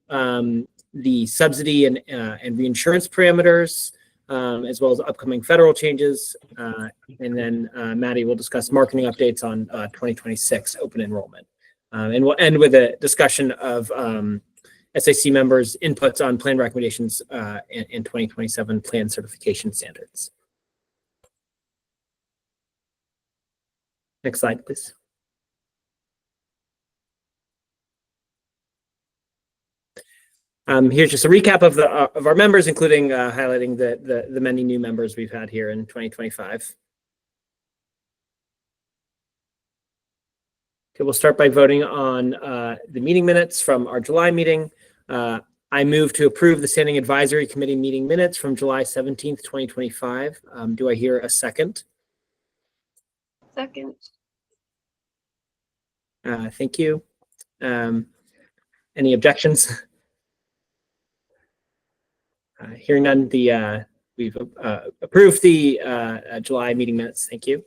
on the subsidy and reinsurance parameters, as well as upcoming federal changes. And then Maddie will discuss marketing updates on 2026 open enrollment. And we'll end with a discussion of SAC members' inputs on plan recommendations in 2027 plan certification standards. Next slide, please. Here's just a recap of our members, including highlighting the many new members we've had here in 2025. Okay, we'll start by voting on the meeting minutes from our July meeting. I move to approve the Standing Advisory Committee meeting minutes from July 17th, 2025. Do I hear a second? Second. Thank you. Any objections? Hearing none, we've approved the July meeting minutes. Thank you.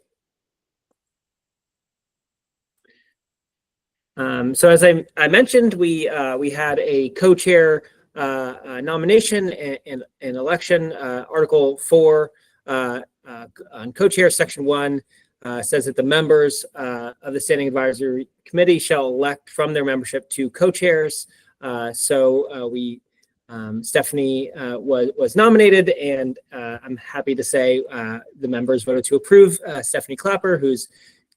So as I mentioned, we had a co-chair nomination and election. Article 4 on co-chair, Section 1 says that the members of the Standing Advisory Committee shall elect from their membership 2 co-chairs. Stephanie was nominated, and I'm happy to say the members voted to approve Stephanie Clapper, who's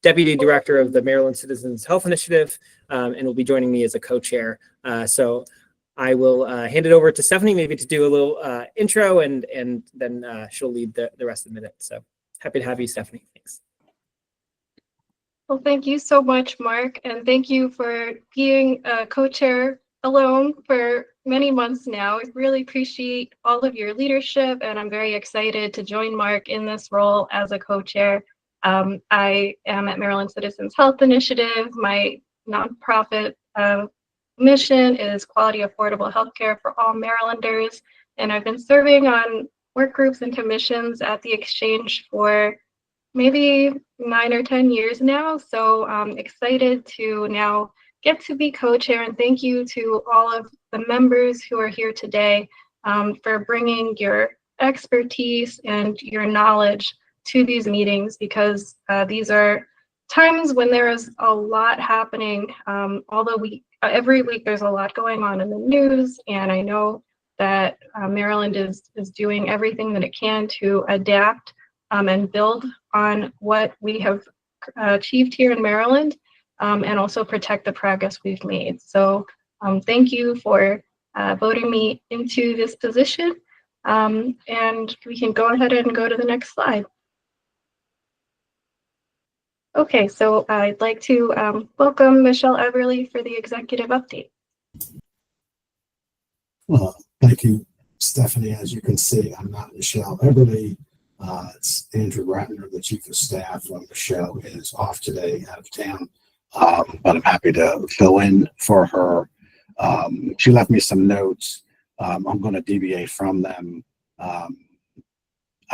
Deputy Director of the Maryland Citizens Health Initiative, and will be joining me as a co-chair. So I will hand it over to Stephanie, maybe to do a little intro, and then she'll lead the rest of the minute. So happy to have you, Stephanie. Thanks. Well, thank you so much, Mark, and thank you for being a co-chair alone for many months now. I really appreciate all of your leadership, and I'm very excited to join Mark in this role as a co-chair. I am at Maryland Citizens Health Initiative. My nonprofit mission is quality, affordable healthcare for all Marylanders, and I've been serving on work groups and commissions at the Exchange for maybe 9 or 10 years now. So I'm excited to now get to be co-chair, and thank you to all of the members who are here today for bringing your expertise and your knowledge to these meetings, because these are times when there is a lot happening. Although every week there's a lot going on in the news, and I know that Maryland is doing everything that it can to adapt and build on what we have achieved here in Maryland, and also protect the progress we've made. So thank you for voting me into this position, and we can go ahead and go to the next slide. Okay, so I'd like to welcome Michelle Everly for the executive update. Well, thank you, Stephanie. As you can see, I'm not Michelle Everly. It's Andrew Ratner, the Chief of Staff. Michelle is off today, out of town, but I'm happy to fill in for her. She left me some notes. I'm going to deviate from them. I'm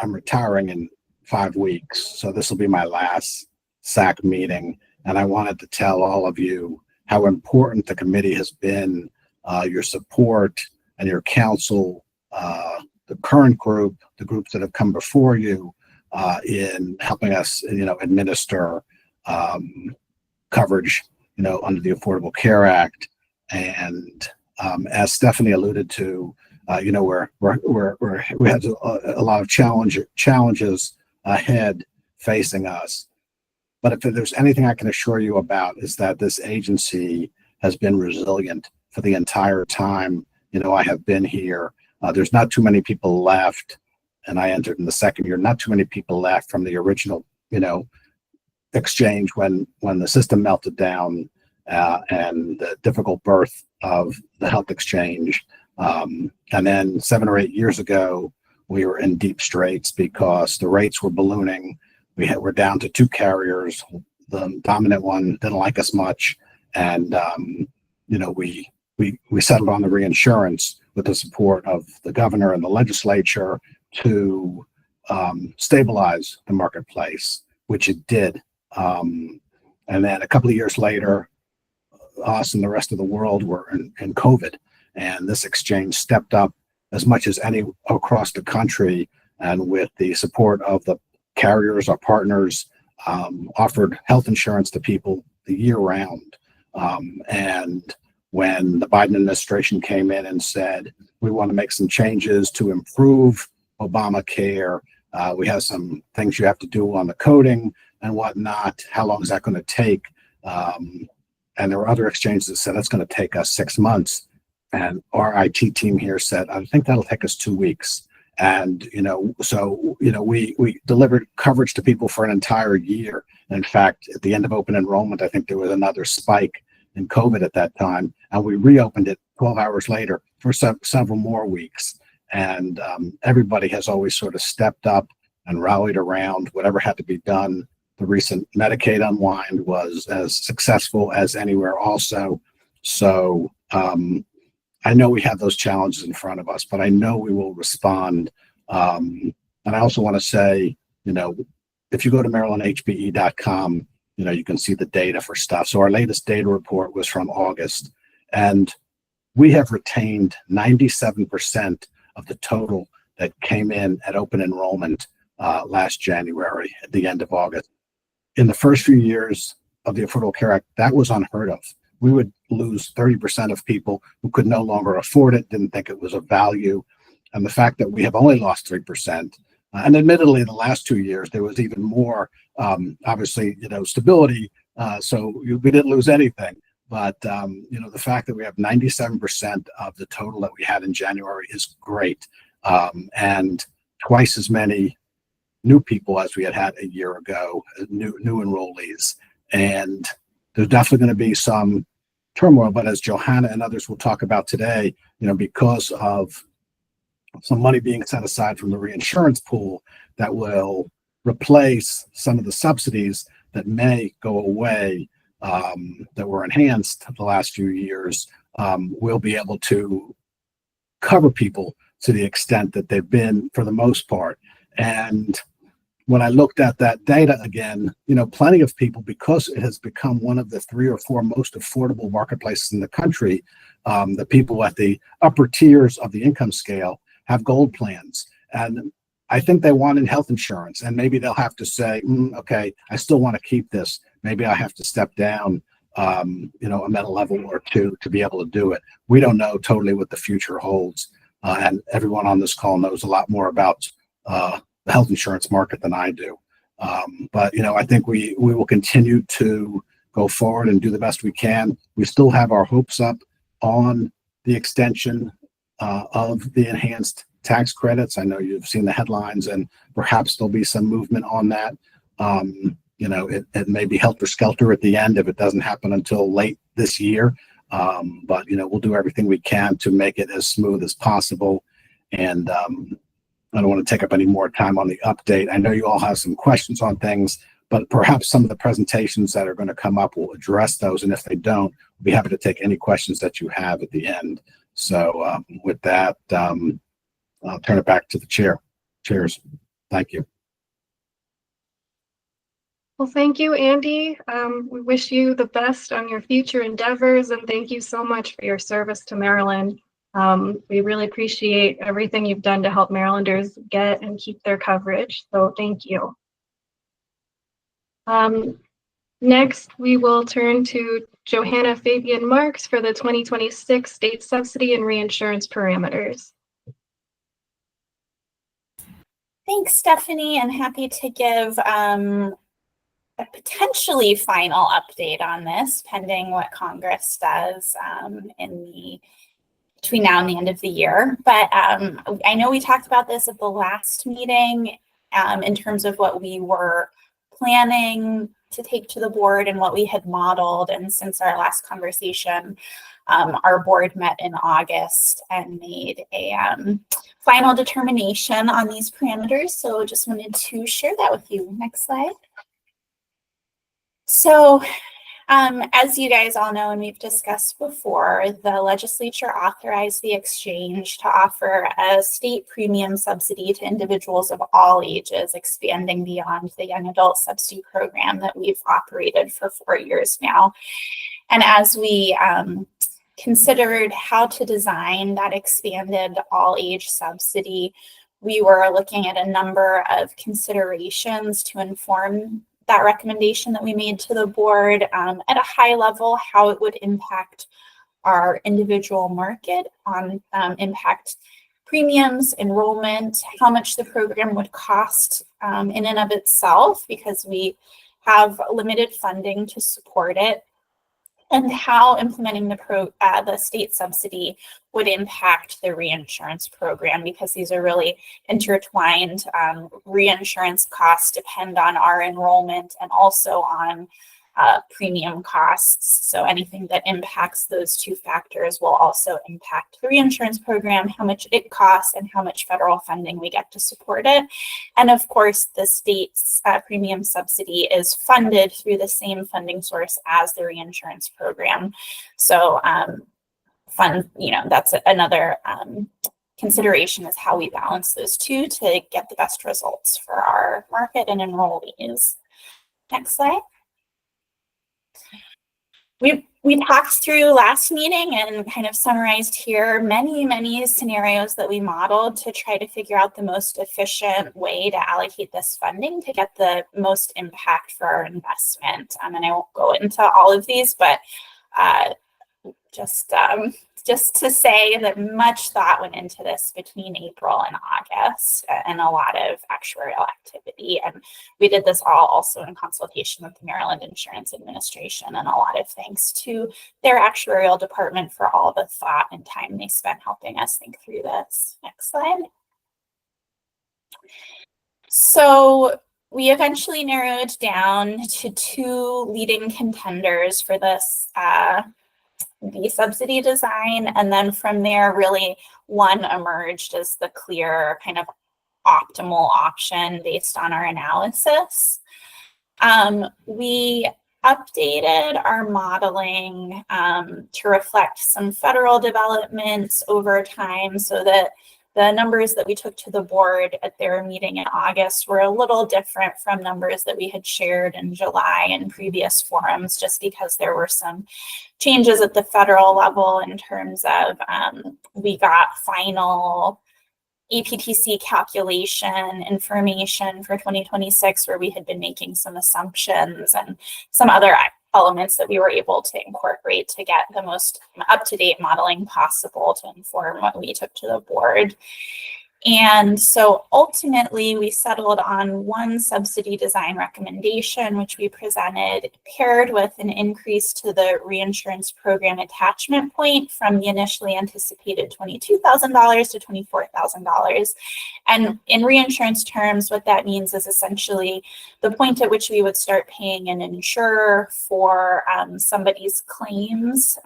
retiring in 5 weeks, so this will be my last SAC meeting, and I wanted to tell all of you how important the committee has been, your support and your counsel, the current group, the groups that have come before you, in helping us, administer coverage, under the Affordable Care Act. And as Stephanie alluded to, we had a lot of challenges ahead facing us. But if there's anything I can assure you about, is that this agency has been resilient for the entire time I have been here. There's not too many people left, and I entered in the second year, not too many people left from the original, exchange when the system melted down, and the difficult birth of the health exchange. And then 7 or 8 years ago, we were in deep straits because the rates were ballooning. We're down to 2 carriers. The dominant one didn't like us much, and we settled on the reinsurance with the support of the governor and the legislature to stabilize the marketplace, which it did. And then a couple of years later, us and the rest of the world were in COVID, and this exchange stepped up as much as any across the country, and with the support of the carriers, our partners, offered health insurance to people the year round. And when the Biden administration came in and said, we want to make some changes to improve Obamacare, we have some things you have to do on the coding and whatnot. How long is that going to take? And there were other exchanges that said, that's going to take us 6 months. And our IT team here said, I think that'll take us 2 weeks. And, we delivered coverage to people for an entire year. And in fact, at the end of open enrollment, I think there was another spike in COVID at that time. And we reopened it 12 hours later for several more weeks. And everybody has always sort of stepped up and rallied around whatever had to be done. The recent Medicaid unwind was as successful as anywhere also. So I know we have those challenges in front of us, but I know we will respond. And I also want to say, if you go to MarylandHBE.com, you can see the data for stuff. So our latest data report was from August, and we have retained 97% of the total that came in at open enrollment last January at the end of August. In the first few years of the Affordable Care Act, that was unheard of. We would lose 30% of people who could no longer afford it, didn't think it was of value. And the fact that we have only lost 3%, and admittedly, the last 2 years, there was even more, obviously, stability. So we didn't lose anything. But, the fact that we have 97% of the total that we had in January is great. And twice as many new people as we had a year ago, new enrollees. And there's definitely going to be some turmoil, but as Johanna and others will talk about today, because of some money being set aside from the reinsurance pool that will replace some of the subsidies that may go away, that were enhanced the last few years, we'll be able to cover people to the extent that they've been for the most part. And when I looked at that data again, plenty of people, because it has become one of the 3 or 4 most affordable marketplaces in the country, the people at the upper tiers of the income scale have gold plans. And I think they wanted health insurance, and maybe they'll have to say, okay, I still want to keep this. Maybe I have to step down, a meta level or 2 to be able to do it. We don't know totally what the future holds. And everyone on this call knows a lot more about the health insurance market than I do. But I think we will continue to go forward and do the best we can. We still have our hopes up on the extension of the enhanced tax credits. I know you've seen the headlines, and perhaps there'll be some movement on that. It may be helter-skelter at the end if it doesn't happen until late this year. But we'll do everything we can to make it as smooth as possible. And I don't want to take up any more time on the update. I know you all have some questions on things, but perhaps some of the presentations that are going to come up will address those. And if they don't, we'll be happy to take any questions that you have at the end. So with that, I'll turn it back to the chairs. Thank you. Well, thank you, Andy. We wish you the best on your future endeavors, and thank you so much for your service to Maryland. We really appreciate everything you've done to help Marylanders get and keep their coverage. So thank you. Next, we will turn to Johanna Fabian Marks for the 2026 state subsidy and reinsurance parameters. Thanks, Stephanie. I'm happy to give a potentially final update on this, pending what Congress does between now and the end of the year. But I know we talked about this at the last meeting in terms of what we were planning to take to the board and what we had modeled. And since our last conversation, our board met in August and made a final determination on these parameters. So just wanted to share that with you. Next slide. So as you guys all know, and we've discussed before, the legislature authorized the exchange to offer a state premium subsidy to individuals of all ages, expanding beyond the young adult subsidy program that we've operated for 4 years now. And as we considered how to design that expanded all-age subsidy, we were looking at a number of considerations to inform that recommendation that we made to the board. At a high level, how it would impact our individual market, on impact premiums, enrollment, how much the program would cost in and of itself, because we have limited funding to support it, and how implementing the state subsidy would impact the reinsurance program, because these are really intertwined. Reinsurance costs depend on our enrollment and also on premium costs. So anything that impacts those two factors will also impact the reinsurance program, how much it costs and how much federal funding we get to support it. And of course, the state's premium subsidy is funded through the same funding source as the reinsurance program. So that's another consideration, is how we balance those two to get the best results for our market and enrollees. Next slide. We talked through last meeting and kind of summarized here many scenarios that we modeled to try to figure out the most efficient way to allocate this funding to get the most impact for our investment. And I won't go into all of these, but just to say that much thought went into this between April and August, and a lot of actuarial activity. And we did this all also in consultation with the Maryland Insurance Administration, and a lot of thanks to their actuarial department for all the thought and time they spent helping us think through this. Next slide. So we eventually narrowed down to two leading contenders for this the subsidy design, and then from there really one emerged as the clear kind of optimal option based on our analysis. We updated our modeling to reflect some federal developments over time, so that the numbers that we took to the board at their meeting in August were a little different from numbers that we had shared in July in previous forums, just because there were some changes at the federal level in terms of we got final APTC calculation information for 2026, where we had been making some assumptions and some other elements that we were able to incorporate to get the most up-to-date modeling possible to inform what we took to the board. And so ultimately we settled on one subsidy design recommendation, which we presented, paired with an increase to the reinsurance program attachment point from the initially anticipated $22,000 to $24,000. And in reinsurance terms, what that means is essentially the point at which we would start paying an insurer for somebody's claims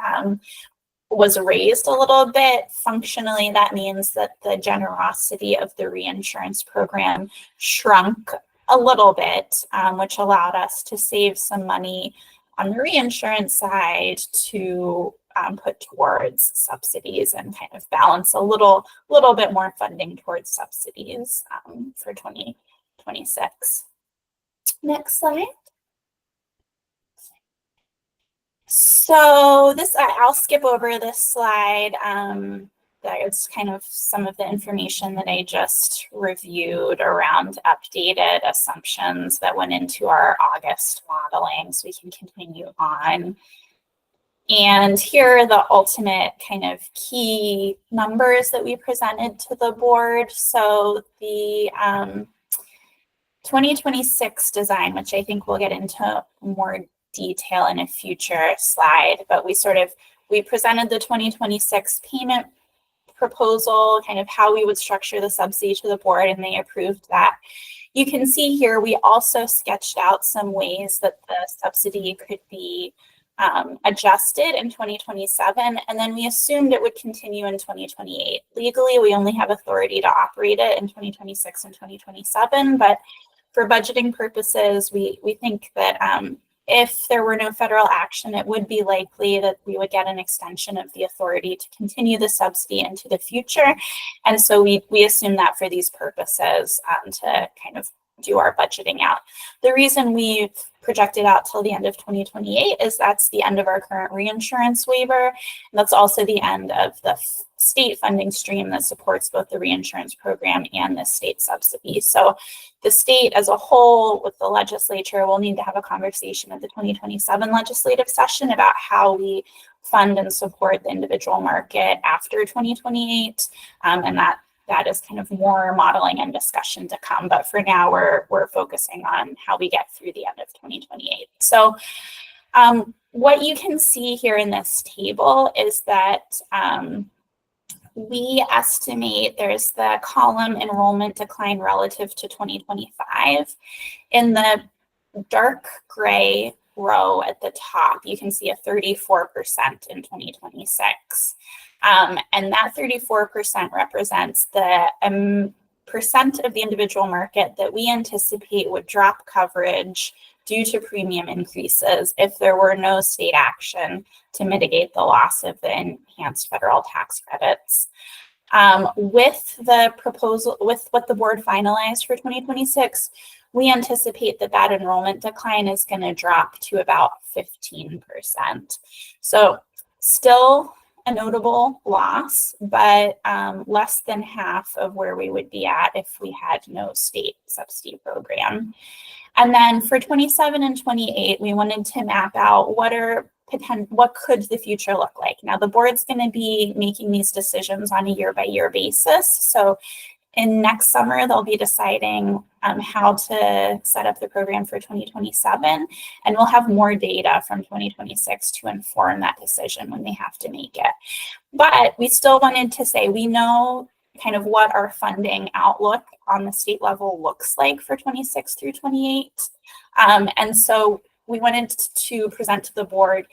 was raised a little bit. Functionally, that means that the generosity of the reinsurance program shrunk a little bit, which allowed us to save some money on the reinsurance side to put towards subsidies and kind of balance a little bit more funding towards subsidies for 2026. Next slide. So I'll skip over this slide. It's kind of some of the information that I just reviewed around updated assumptions that went into our August modeling, so we can continue on. And here are the ultimate kind of key numbers that we presented to the board. So the 2026 design, which I think we'll get into more detail in a future slide, but we presented the 2026 payment proposal, kind of how we would structure the subsidy to the board, and they approved that. You can see here we also sketched out some ways that the subsidy could be adjusted in 2027, and then we assumed it would continue in 2028. Legally, we only have authority to operate it in 2026 and 2027, but for budgeting purposes, we think that if there were no federal action, it would be likely that we would get an extension of the authority to continue the subsidy into the future. And so we assume that for these purposes to kind of do our budgeting out. The reason we've projected out till the end of 2028 is that's the end of our current reinsurance waiver. And that's also the end of the state funding stream that supports both the reinsurance program and the state subsidy. So the state as a whole with the legislature will need to have a conversation at the 2027 legislative session about how we fund and support the individual market after 2028. And that is kind of more modeling and discussion to come. But for now, we're focusing on how we get through the end of 2028. So what you can see here in this table is that we estimate there's the column enrollment decline relative to 2025. In the dark gray row at the top, you can see a 34% in 2026. And that 34% represents the percent of the individual market that we anticipate would drop coverage due to premium increases if there were no state action to mitigate the loss of the enhanced federal tax credits. With the proposal, with what the board finalized for 2026, we anticipate that enrollment decline is going to drop to about 15%. So still a notable loss, but less than half of where we would be at if we had no state subsidy program. And then for 27 and 28, we wanted to map out what could the future look like. Now the board's going to be making these decisions on a year-by-year basis. So in next summer, they'll be deciding how to set up the program for 2027, and we'll have more data from 2026 to inform that decision when they have to make it. But we still wanted to say we know kind of what our funding outlook on the state level looks like for 26 through 28. And so we wanted to present to the board,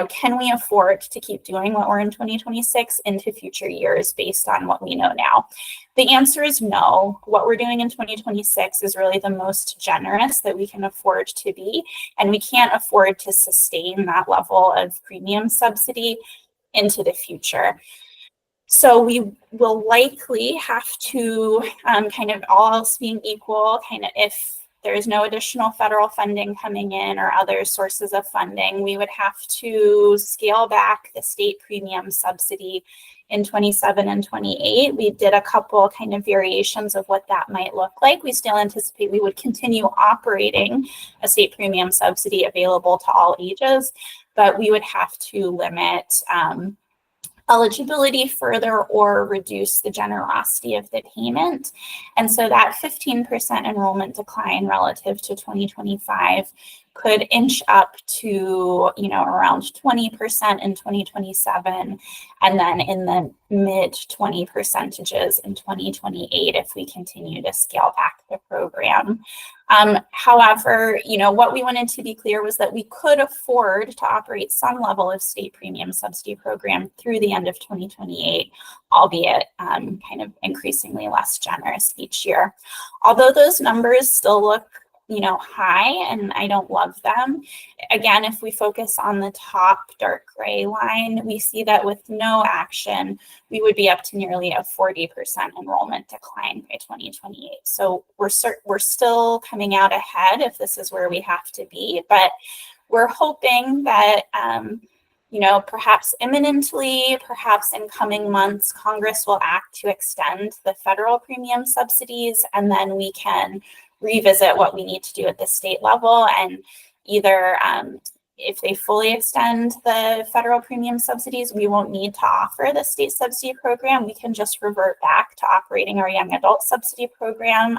can we afford to keep doing what we're in 2026 into future years based on what we know now? The answer is no. What we're doing in 2026 is really the most generous that we can afford to be, and we can't afford to sustain that level of premium subsidy into the future. So we will likely have to kind of all else being equal, kind of if there's no additional federal funding coming in or other sources of funding, we would have to scale back the state premium subsidy in 27 and 28. We did a couple kind of variations of what that might look like. We still anticipate we would continue operating a state premium subsidy available to all ages, but we would have to limit eligibility further or reduce the generosity of the payment. And so that 15% enrollment decline relative to 2025 could inch up to, around 20% in 2027, and then in the mid 20% in 2028 if we continue to scale back the program. However, what we wanted to be clear was that we could afford to operate some level of state premium subsidy program through the end of 2028, albeit kind of increasingly less generous each year. Although those numbers still look high, and I don't love them. Again, if we focus on the top dark gray line, we see that with no action, we would be up to nearly a 40% enrollment decline by 2028. So we're still coming out ahead if this is where we have to be, but we're hoping that perhaps imminently, perhaps in coming months, Congress will act to extend the federal premium subsidies, and then we can revisit what we need to do at the state level, and either if they fully extend the federal premium subsidies, we won't need to offer the state subsidy program. We can just revert back to operating our young adult subsidy program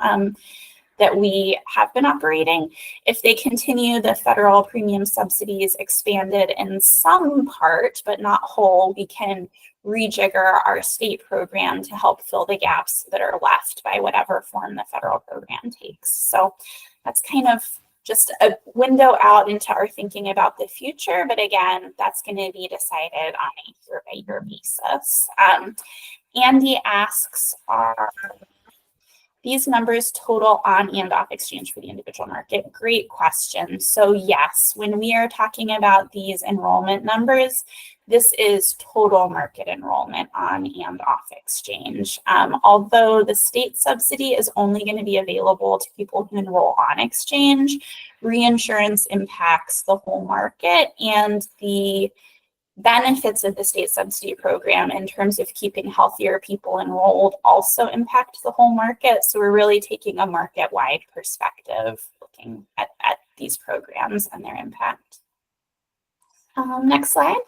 that we have been operating. If they continue the federal premium subsidies expanded in some part, but not whole, we can rejigger our state program to help fill the gaps that are left by whatever form the federal program takes. So that's kind of just a window out into our thinking about the future. But again, that's going to be decided on a year-by-year basis. Andy asks, are these numbers total on and off exchange for the individual market? Great question. So yes, when we are talking about these enrollment numbers, this is total market enrollment on and off exchange. Although the state subsidy is only going to be available to people who enroll on exchange, reinsurance impacts the whole market, and the benefits of the state subsidy program in terms of keeping healthier people enrolled also impact the whole market. So we're really taking a market-wide perspective looking at these programs and their impact. Next slide.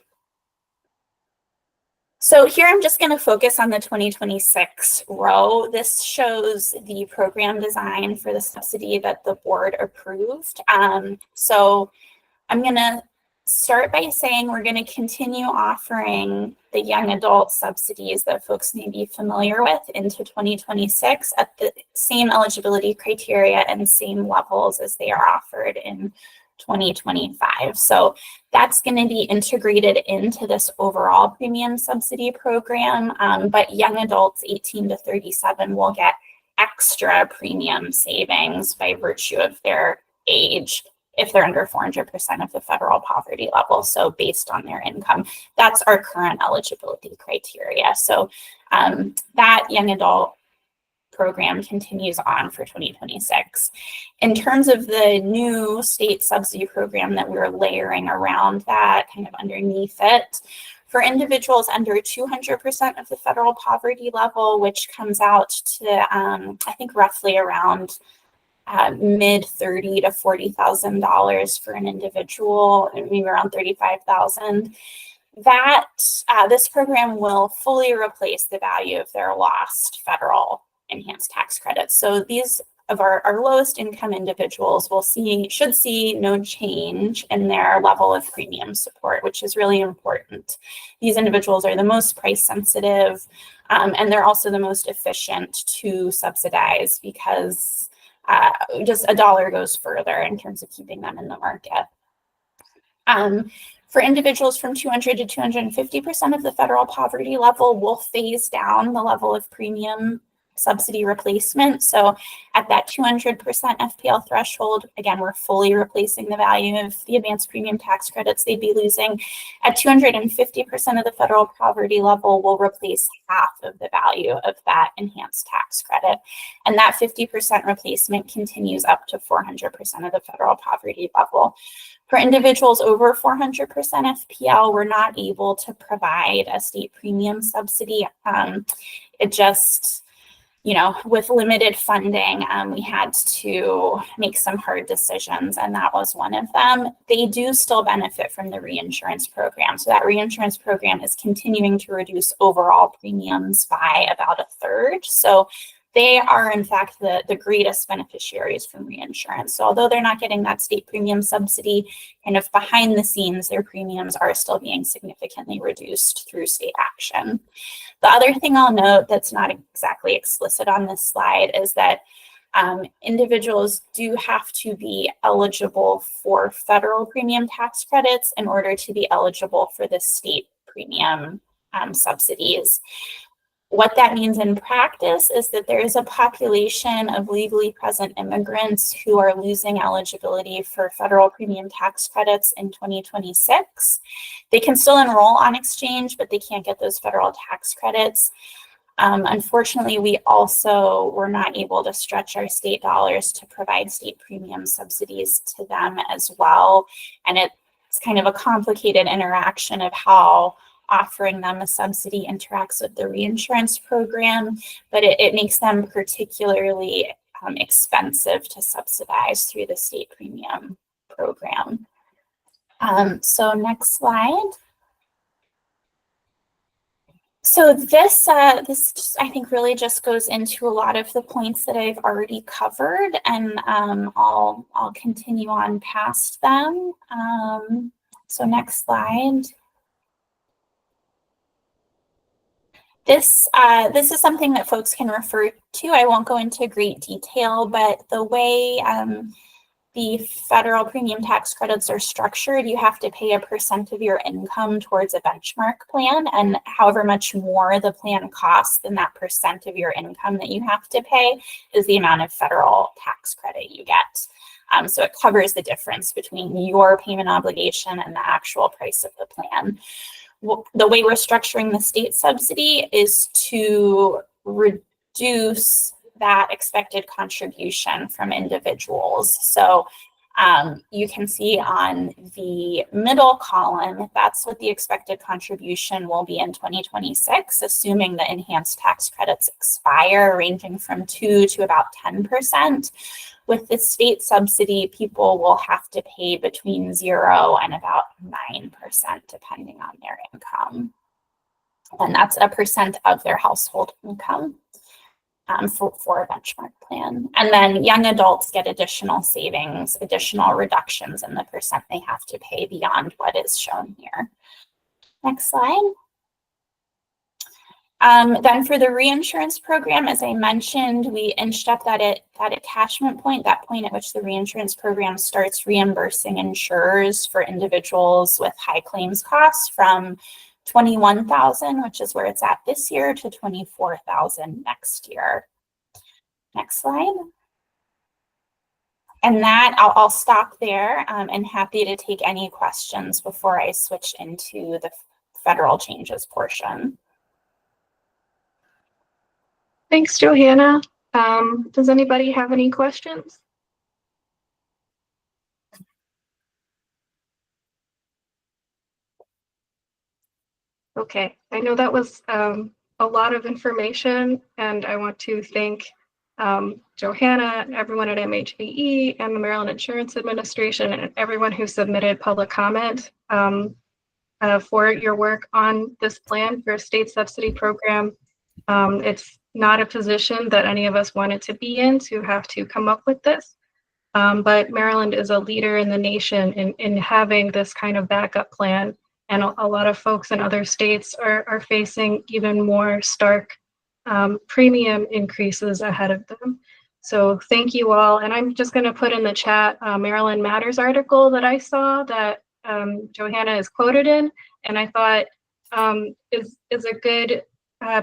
So here I'm just going to focus on the 2026 row. This shows the program design for the subsidy that the board approved. So I'm going to start by saying we're going to continue offering the young adult subsidies that folks may be familiar with into 2026 at the same eligibility criteria and same levels as they are offered in 2025. So that's going to be integrated into this overall premium subsidy program, but young adults 18 to 37 will get extra premium savings by virtue of their age if they're under 400% of the federal poverty level. So based on their income, that's our current eligibility criteria. So that young adult program continues on for 2026. In terms of the new state subsidy program that we're layering around that, kind of underneath it, for individuals under 200% of the federal poverty level, which comes out to, I think, roughly around mid $30,000 to $40,000 for an individual, maybe around $35,000. That this program will fully replace the value of their lost federal enhanced tax credits. So these of our lowest income individuals should see no change in their level of premium support, which is really important. These individuals are the most price sensitive, and they're also the most efficient to subsidize because just a dollar goes further in terms of keeping them in the market. For individuals from 200 to 250% of the federal poverty level, we'll phase down the level of premium subsidy replacement. So at that 200% FPL threshold, again, we're fully replacing the value of the advanced premium tax credits they'd be losing. At 250% of the federal poverty level, we'll replace half of the value of that enhanced tax credit. And that 50% replacement continues up to 400% of the federal poverty level. For individuals over 400% FPL, we're not able to provide a state premium subsidy. It just, with limited funding, we had to make some hard decisions, and that was one of them. They do still benefit from the reinsurance program. So that reinsurance program is continuing to reduce overall premiums by about a third. So they are, in fact, the greatest beneficiaries from reinsurance. So although they're not getting that state premium subsidy, kind of behind the scenes, their premiums are still being significantly reduced through state action. The other thing I'll note that's not exactly explicit on this slide is that individuals do have to be eligible for federal premium tax credits in order to be eligible for the state premium subsidies. What that means in practice is that there is a population of legally present immigrants who are losing eligibility for federal premium tax credits in 2026. They can still enroll on exchange, but they can't get those federal tax credits. Unfortunately, we also were not able to stretch our state dollars to provide state premium subsidies to them as well. And it's kind of a complicated interaction of how offering them a subsidy interacts with the reinsurance program, but it makes them particularly expensive to subsidize through the state premium program. So next slide. So this I think really just goes into a lot of the points that I've already covered, and I'll continue on past them. So next slide. This is something that folks can refer to. I won't go into great detail, but the way the federal premium tax credits are structured, you have to pay a % of your income towards a benchmark plan, and however much more the plan costs than that % of your income that you have to pay is the amount of federal tax credit you get. So it covers the difference between your payment obligation and the actual price of the plan. The way we're structuring the state subsidy is to reduce that expected contribution from individuals. So You can see on the middle column, that's what the expected contribution will be in 2026, assuming the enhanced tax credits expire, ranging from 2 to about 10%. With the state subsidy, people will have to pay between 0 and about 9%, depending on their income. And that's a percent of their household income. For a benchmark plan. And then young adults get additional savings, additional reductions in the percent they have to pay beyond what is shown here. Next slide. Then for the reinsurance program, as I mentioned, we inched up that attachment point, that point at which the reinsurance program starts reimbursing insurers for individuals with high claims costs from $21,000, which is where it's at this year, to $24,000 next year. Next slide. And that, I'll stop there, and happy to take any questions before I switch into the federal changes portion. Thanks, Johanna. Does anybody have any questions? Okay, I know that was a lot of information, and I want to thank Johanna, everyone at MHBE, and the Maryland Insurance Administration, and everyone who submitted public comment for your work on this plan for a state subsidy program. It's not a position that any of us wanted to be in, to have to come up with this, but Maryland is a leader in the nation in having this kind of backup plan. And a lot of folks in other states are facing even more stark premium increases ahead of them. So thank you all. And I'm just going to put in the chat Maryland Matters article that I saw that Johanna is quoted in, and I thought is a good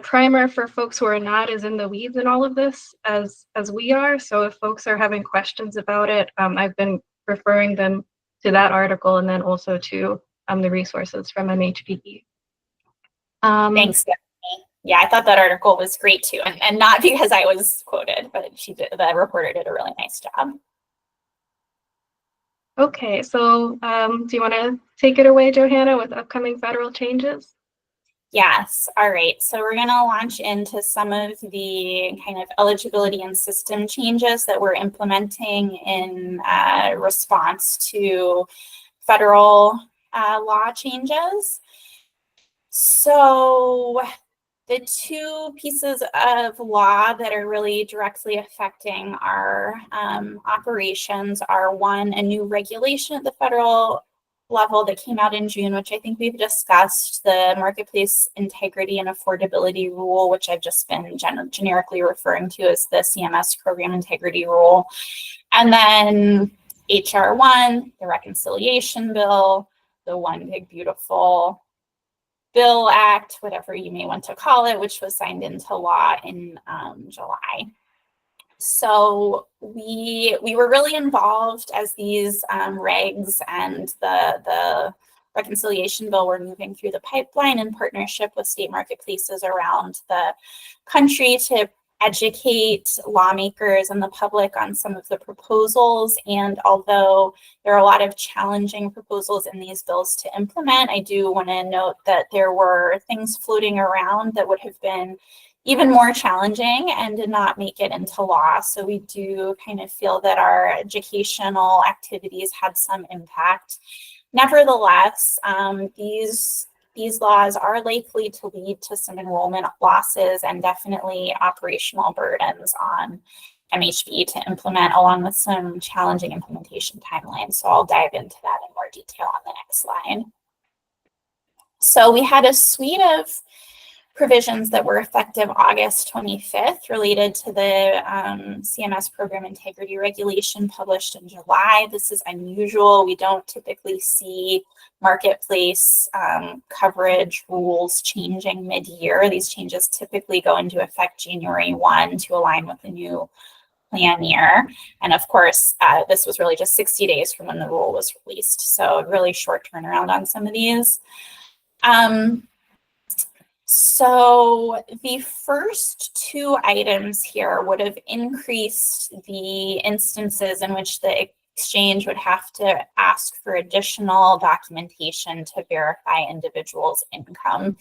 primer for folks who are not as in the weeds in all of this as we are. So if folks are having questions about it, I've been referring them to that article, and then also to the resources from MHBE. Thanks, Stephanie. Yeah, I thought that article was great too, and not because I was quoted, but the reporter did a really nice job. Okay, so do you want to take it away, Johanna, with upcoming federal changes? Yes. All right. So we're going to launch into some of the kind of eligibility and system changes that we're implementing in response to federal law changes. So the two pieces of law that are really directly affecting our operations are, one, a new regulation at the federal level that came out in June, which I think we've discussed, the Marketplace Integrity and Affordability Rule, which I've just been generically referring to as the CMS Program Integrity Rule. And then HR 1, the Reconciliation Bill, the One Big Beautiful Bill Act, whatever you may want to call it, which was signed into law in July. So we were really involved as these regs and the reconciliation bill were moving through the pipeline in partnership with state marketplaces around the country to educate lawmakers and the public on some of the proposals. And although there are a lot of challenging proposals in these bills to implement, I do want to note that there were things floating around that would have been even more challenging and did not make it into law. So we do kind of feel that our educational activities had some impact. Nevertheless, these laws are likely to lead to some enrollment losses and definitely operational burdens on MHBE to implement, along with some challenging implementation timelines. So I'll dive into that in more detail on the next slide. So we had a suite of provisions that were effective August 25th related to the CMS Program Integrity Regulation published in July. This is unusual. We don't typically see marketplace coverage rules changing mid-year. These changes typically go into effect January 1 to align with the new plan year. And of course, this was really just 60 days from when the rule was released. So a really short turnaround on some of these. So the first two items here would have increased the instances in which the exchange would have to ask for additional documentation to verify individuals' income.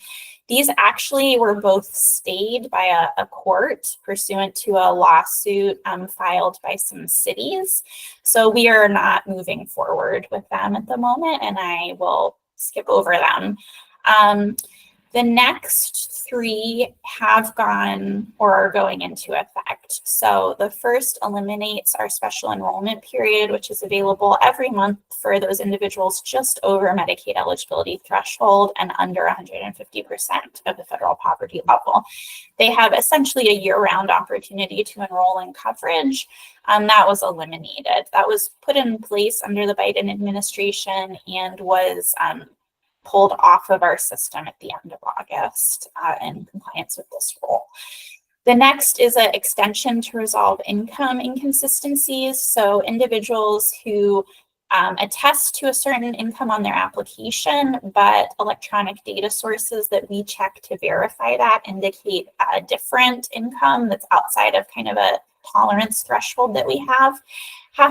These actually were both stayed by a court pursuant to a lawsuit filed by some cities. So we are not moving forward with them at the moment, and I will skip over them. The next three have gone or are going into effect. So the first eliminates our special enrollment period, which is available every month for those individuals just over Medicaid eligibility threshold and under 150% of the federal poverty level. They have essentially a year-round opportunity to enroll in coverage. That was eliminated. That was put in place under the Biden administration and was pulled off of our system at the end of August in compliance with this rule. The next is an extension to resolve income inconsistencies. So individuals who attest to a certain income on their application, but electronic data sources that we check to verify that indicate a different income that's outside of kind of a tolerance threshold that we have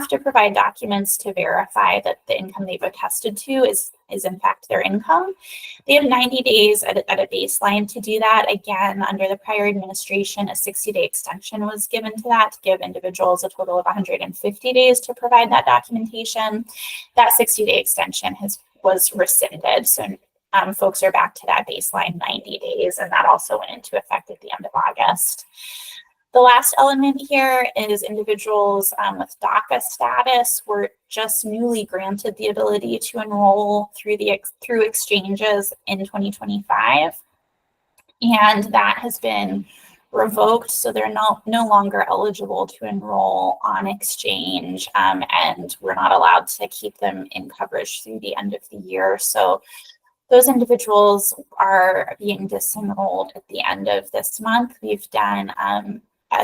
to provide documents to verify that the income they've attested to is in fact their income. They have 90 days at a baseline to do that. Again, under the prior administration, a 60-day extension was given to that to give individuals a total of 150 days to provide that documentation. That 60-day extension was rescinded. So folks are back to that baseline 90 days, and that also went into effect at the end of August. The last element here is individuals with DACA status were just newly granted the ability to enroll through exchanges in 2025, and that has been revoked, so they're no longer eligible to enroll on exchange, and we're not allowed to keep them in coverage through the end of the year. So those individuals are being disenrolled at the end of this month. We've done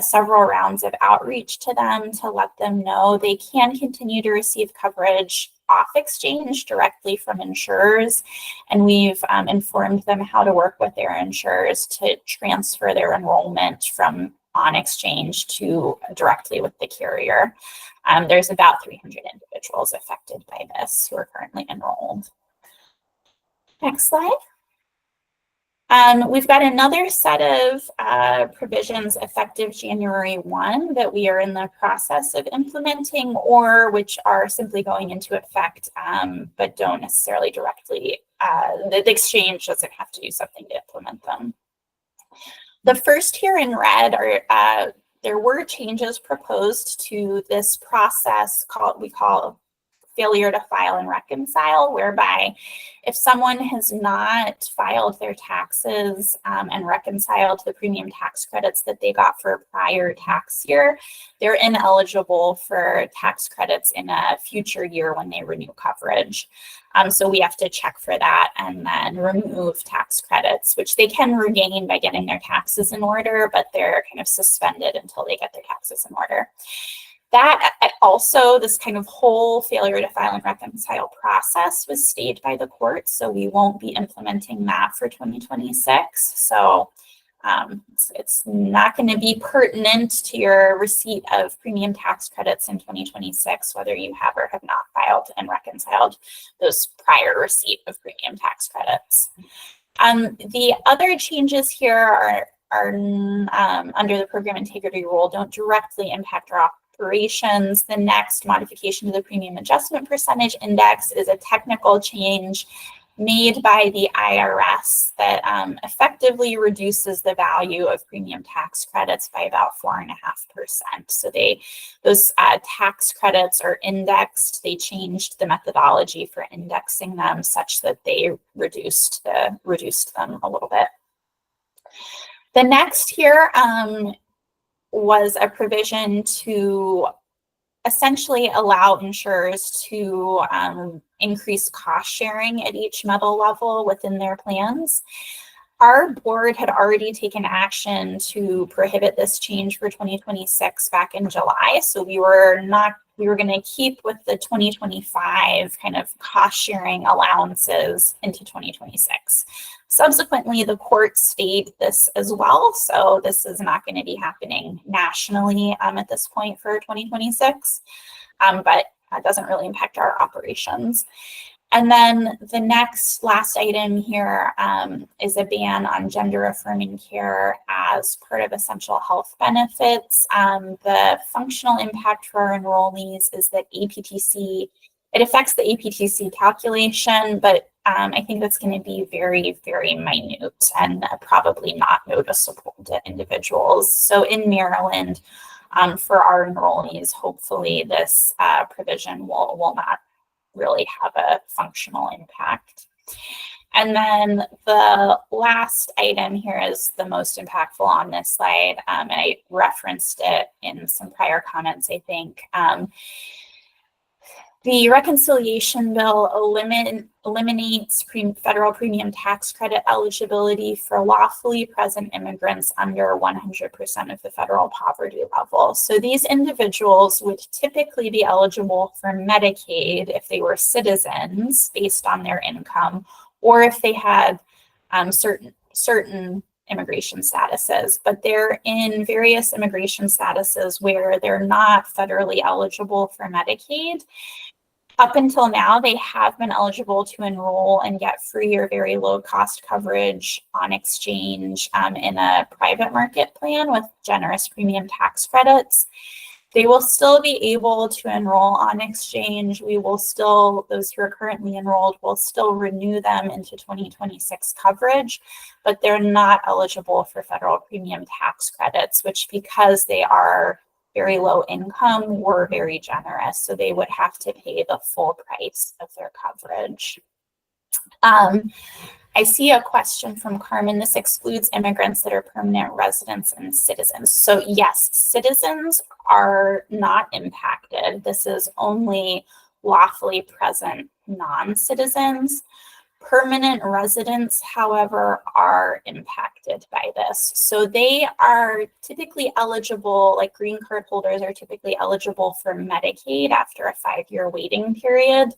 several rounds of outreach to them to let them know they can continue to receive coverage off exchange directly from insurers. And we've informed them how to work with their insurers to transfer their enrollment from on exchange to directly with the carrier. There's about 300 individuals affected by this who are currently enrolled. Next slide. We've got another set of provisions effective January 1 that we are in the process of implementing, or which are simply going into effect, but don't necessarily directly, the exchange doesn't have to do something to implement them. The first here in red are, there were changes proposed to this process we call failure to file and reconcile, whereby if someone has not filed their taxes and reconciled the premium tax credits that they got for a prior tax year, they're ineligible for tax credits in a future year when they renew coverage. So we have to check for that and then remove tax credits, which they can regain by getting their taxes in order, but they're kind of suspended until they get their taxes in order. That also, this kind of whole failure to file and reconcile process was stayed by the court, so we won't be implementing that for 2026. So it's not going to be pertinent to your receipt of premium tax credits in 2026, whether you have or have not filed and reconciled those prior receipt of premium tax credits. The other changes here are under the program integrity rule, don't directly impact our operations. The next modification to the premium adjustment percentage index is a technical change made by the IRS that effectively reduces the value of premium tax credits by about 4.5%. So those tax credits are indexed. They changed the methodology for indexing them such that they reduced them a little bit. The next here was a provision to essentially allow insurers to increase cost sharing at each metal level within their plans. Our board had already taken action to prohibit this change for 2026 back in July. So we were going to keep with the 2025 kind of cost sharing allowances into 2026. Subsequently, the court stayed this as well. So this is not going to be happening nationally at this point for 2026. But doesn't really impact our operations. And then the last item here is a ban on gender affirming care as part of essential health benefits. The functional impact for our enrollees is that it affects the APTC calculation, but I think that's going to be very, very minute and probably not noticeable to individuals. So in Maryland, for our enrollees, hopefully this provision will not really have a functional impact. And then the last item here is the most impactful on this slide. And I referenced it in some prior comments, I think. The reconciliation bill eliminates federal premium tax credit eligibility for lawfully present immigrants under 100% of the federal poverty level. So these individuals would typically be eligible for Medicaid if they were citizens based on their income, or if they had certain immigration statuses, but they're in various immigration statuses where they're not federally eligible for Medicaid. Up until now, they have been eligible to enroll and get free or very low cost coverage on exchange in a private market plan with generous premium tax credits. They will still be able to enroll on exchange. Those who are currently enrolled will still renew them into 2026 coverage, but they're not eligible for federal premium tax credits, which, because they are very low income, were very generous. So they would have to pay the full price of their coverage. I see a question from Carmen. This excludes immigrants that are permanent residents and citizens. So yes, citizens are not impacted. This is only lawfully present non-citizens. Permanent residents, however, are impacted by this. So they are typically eligible, like green card holders are typically eligible for Medicaid after a 5-year waiting period.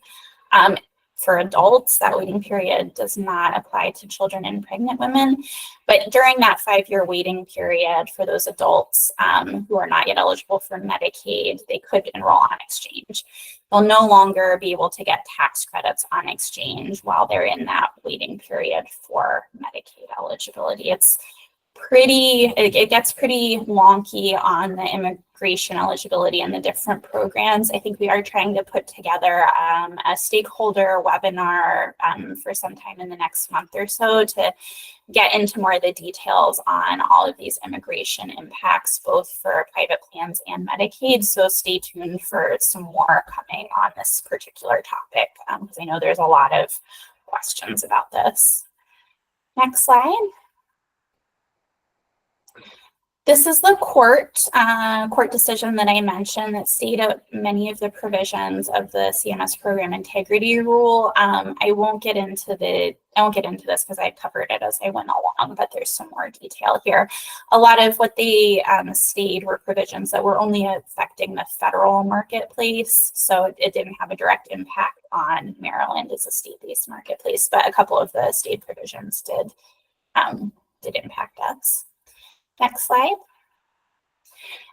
For adults, that waiting period does not apply to children and pregnant women. But during that 5-year waiting period, for those adults who are not yet eligible for Medicaid, they could enroll on exchange. They'll no longer be able to get tax credits on exchange while they're in that waiting period for Medicaid eligibility. It gets pretty wonky on the immigration eligibility and the different programs. I think we are trying to put together a stakeholder webinar for sometime in the next month or so to get into more of the details on all of these immigration impacts, both for private plans and Medicaid. So stay tuned for some more coming on this particular topic, because I know there's a lot of questions about this. Next slide. This is the court decision that I mentioned that stayed out many of the provisions of the CMS program integrity rule. I won't get into this because I covered it as I went along, but there's some more detail here. A lot of what they stayed were provisions that were only affecting the federal marketplace, so it didn't have a direct impact on Maryland as a state-based marketplace, but a couple of the state provisions did impact us. Next slide.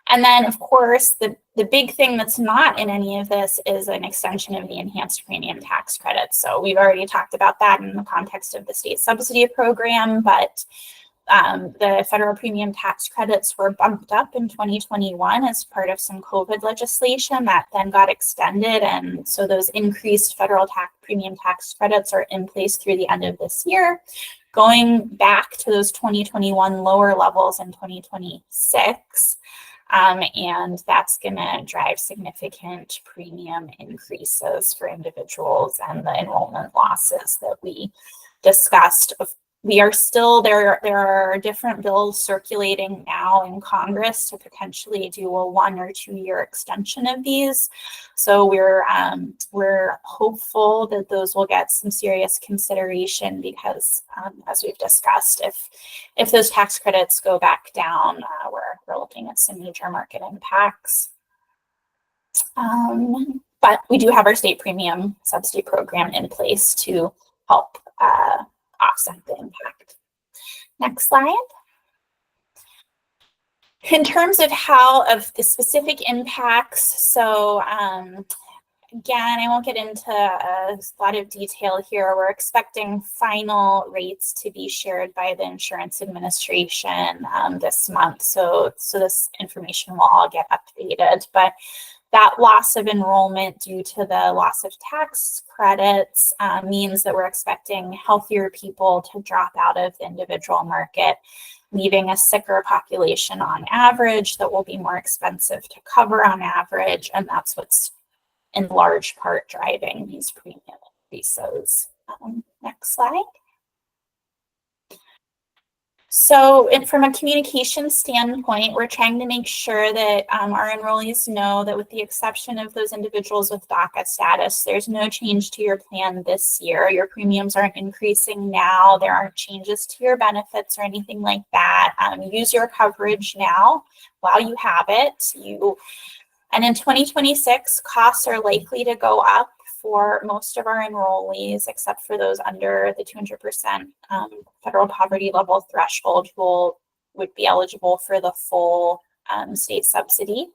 And then, of course, the big thing that's not in any of this is an extension of the enhanced premium tax credit. So we've already talked about that in the context of the state subsidy program, but the federal premium tax credits were bumped up in 2021 as part of some COVID legislation that then got extended. And so those increased federal premium tax credits are in place through the end of this year, going back to those 2021 lower levels in 2026. And that's going to drive significant premium increases for individuals and the enrollment losses that we discussed. We are still there. There are different bills circulating now in Congress to potentially do a 1 or 2 year extension of these. So we're hopeful that those will get some serious consideration because, as we've discussed, if those tax credits go back down, we're looking at some major market impacts. But we do have our state premium subsidy program in place to help offset the impact. Next slide. In terms of the specific impacts, so I again, I won't get into a lot of detail here. We're expecting final rates to be shared by the insurance administration this month. So this information will all get updated. But that loss of enrollment due to the loss of tax credits means that we're expecting healthier people to drop out of the individual market, leaving a sicker population on average that will be more expensive to cover on average. And that's what's in large part driving these premium increases. Next slide. So from a communication standpoint, we're trying to make sure that our enrollees know that with the exception of those individuals with DACA status, there's no change to your plan this year. Your premiums aren't increasing now. There aren't changes to your benefits or anything like that. Use your coverage now while you have it. And in 2026, costs are likely to go up for most of our enrollees, except for those under the 200% federal poverty level threshold who would be eligible for the full state subsidy.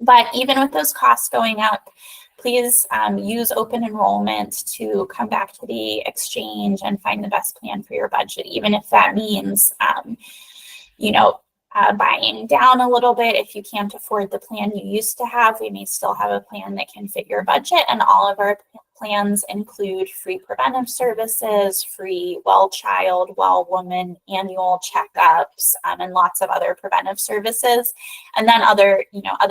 But even with those costs going up, please use open enrollment to come back to the exchange and find the best plan for your budget, even if that means, buying down a little bit. If you can't afford the plan you used to have, we may still have a plan that can fit your budget. And all of our plans include free preventive services, free well child, well woman annual checkups, and lots of other preventive services. And then other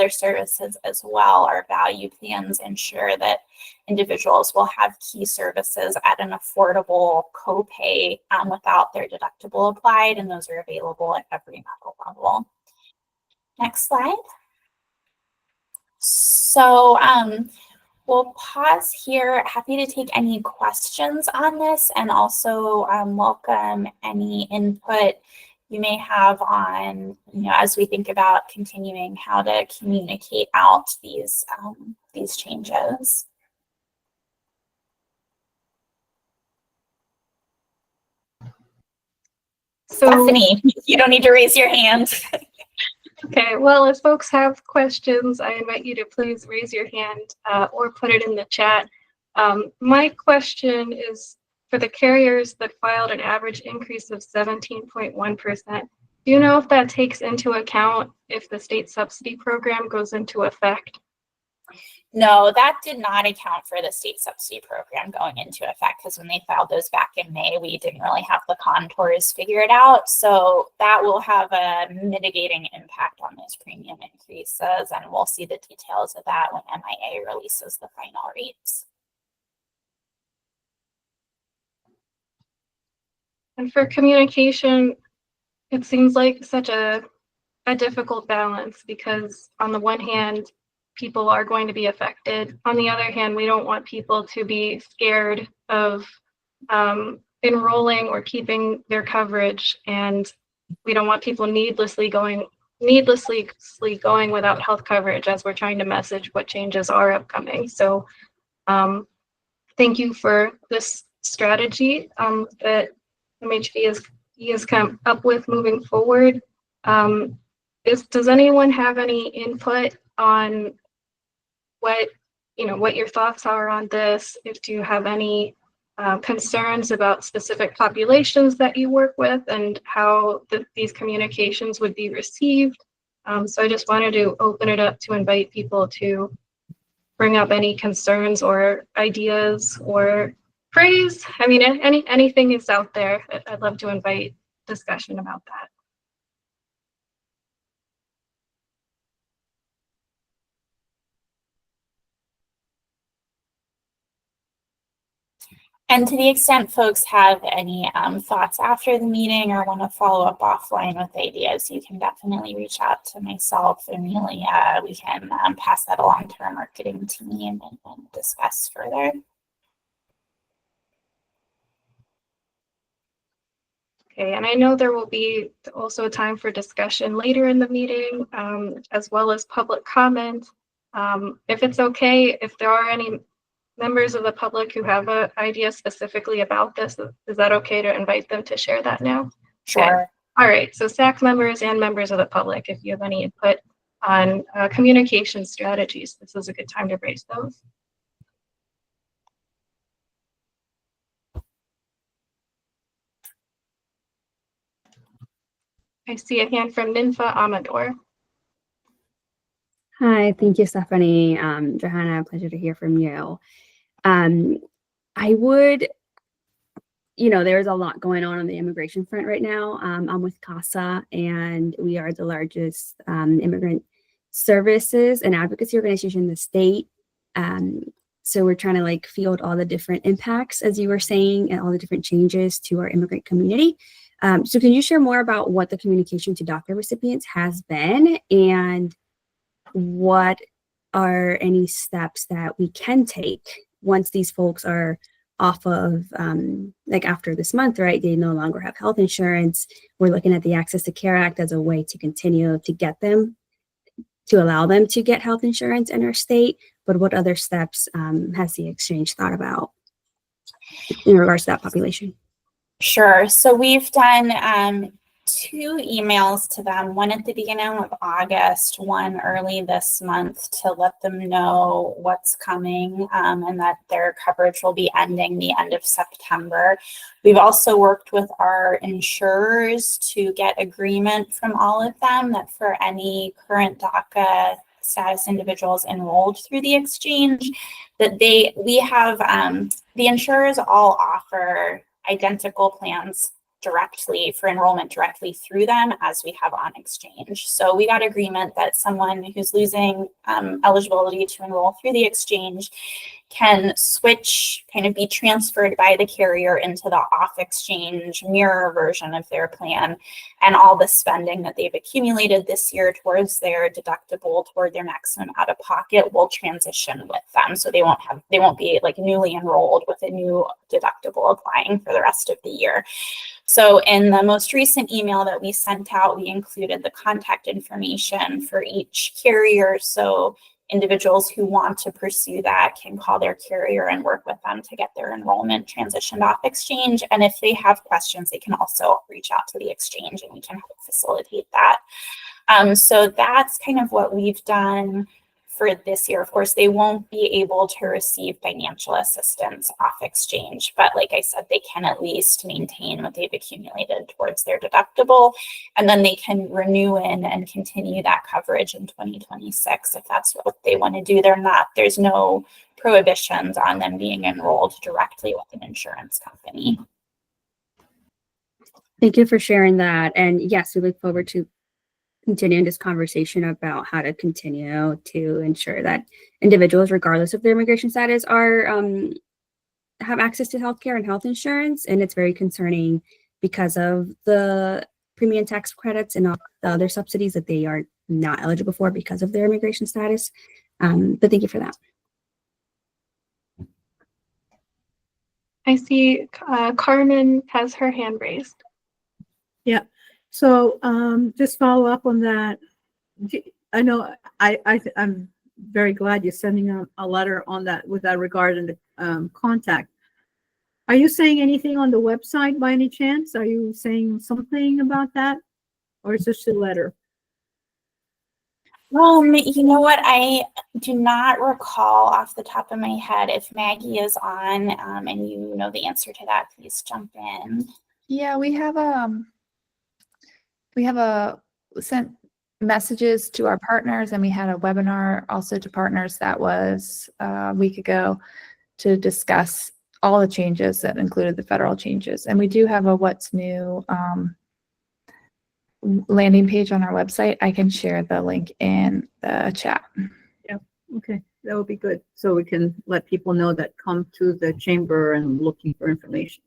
services as well. Our value plans ensure that individuals will have key services at an affordable copay without their deductible applied, and those are available at every medical level. Next slide. So we'll pause here. Happy to take any questions on this, and also welcome any input you may have on, as we think about continuing how to communicate out these changes. So, Stephanie, you don't need to raise your hand. okay, well, if folks have questions, I invite you to please raise your hand or put it in the chat. My question is for the carriers that filed an average increase of 17.1%. Do you know if that takes into account if the state subsidy program goes into effect? No, that did not account for the state subsidy program going into effect, because when they filed those back in May, we didn't really have the contours figured out. So that will have a mitigating impact on those premium increases, and we'll see the details of that when MIA releases the final rates. And for communication, it seems like such a difficult balance, because on the one hand, people are going to be affected. On the other hand, we don't want people to be scared of enrolling or keeping their coverage, and we don't want people needlessly going without health coverage as we're trying to message what changes are upcoming. So thank you for this strategy that MHBE has come up with moving forward. Does anyone have any input on what your thoughts are on this? If you have any concerns about specific populations that you work with and how these communications would be received. So I just wanted to open it up to invite people to bring up any concerns or ideas or praise. I mean, anything is out there. I'd love to invite discussion about that. And to the extent folks have any thoughts after the meeting or want to follow up offline with ideas, you can definitely reach out to myself and Amelia. We can pass that along to our marketing team and discuss further. Okay, and I know there will be also time for discussion later in the meeting, as well as public comment. If it's okay, if there are any members of the public who have an idea specifically about this, is that okay to invite them to share that now? Sure. Okay. All right, so SAC members and members of the public, if you have any input on communication strategies, this is a good time to raise those. I see a hand from Ninfa Amador. Hi, thank you, Stephanie. Johanna, pleasure to hear from you. I would, there's a lot going on the immigration front right now. I'm with CASA, and we are the largest immigrant services and advocacy organization in the state. So we're trying to field all the different impacts, as you were saying, and all the different changes to our immigrant community. So can you share more about what the communication to DACA recipients has been, and what are any steps that we can take once these folks are off of, after this month, right? They no longer have health insurance. We're looking at the Access to Care Act as a way to continue to get them, to allow them to get health insurance in our state. But what other steps has the exchange thought about in regards to that population? Sure. So we've done 2 emails to them, one at the beginning of August, one early this month, to let them know what's coming and that their coverage will be ending the end of September. We've also worked with our insurers to get agreement from all of them that for any current DACA status individuals enrolled through the exchange, that we have the insurers all offer identical plans directly for enrollment directly through them as we have on exchange. So we got agreement that someone who's losing eligibility to enroll through the exchange can switch, kind of be transferred by the carrier into the off exchange mirror version of their plan, and all the spending that they've accumulated this year towards their deductible, toward their maximum out of pocket, will transition with them. So they won't be newly enrolled with a new deductible applying for the rest of the year. So in the most recent email that we sent out, we included the contact information for each carrier. So individuals who want to pursue that can call their carrier and work with them to get their enrollment transitioned off exchange. And if they have questions, they can also reach out to the exchange and we can help facilitate that. So that's kind of what we've done for this year. Of course, they won't be able to receive financial assistance off exchange, but like I said, they can at least maintain what they've accumulated towards their deductible, and then they can renew in and continue that coverage in 2026 if that's what they want to do. There's no prohibitions on them being enrolled directly with an insurance company. Thank you for sharing that. And yes, we look forward to continuing this conversation about how to continue to ensure that individuals, regardless of their immigration status, are have access to healthcare and health insurance. And it's very concerning because of the premium tax credits and all the other subsidies that they are not eligible for because of their immigration status. But thank you for that. I see Carmen has her hand raised. Yeah. So just follow up on that. I know I'm very glad you're sending a letter on that with that regard and the contact. Are you saying anything on the website by any chance? Are you saying something about that, or is this a letter? Well, you know what? I do not recall off the top of my head. If Maggie is on and you know the answer to that, please jump in. Yeah, we have sent messages to our partners, and we had a webinar also to partners that was a week ago to discuss all the changes that included the federal changes. And we do have a what's new landing page on our website. I can share the link in the chat. Yeah, okay, that would be good. So we can let people know that come to the chamber and looking for information.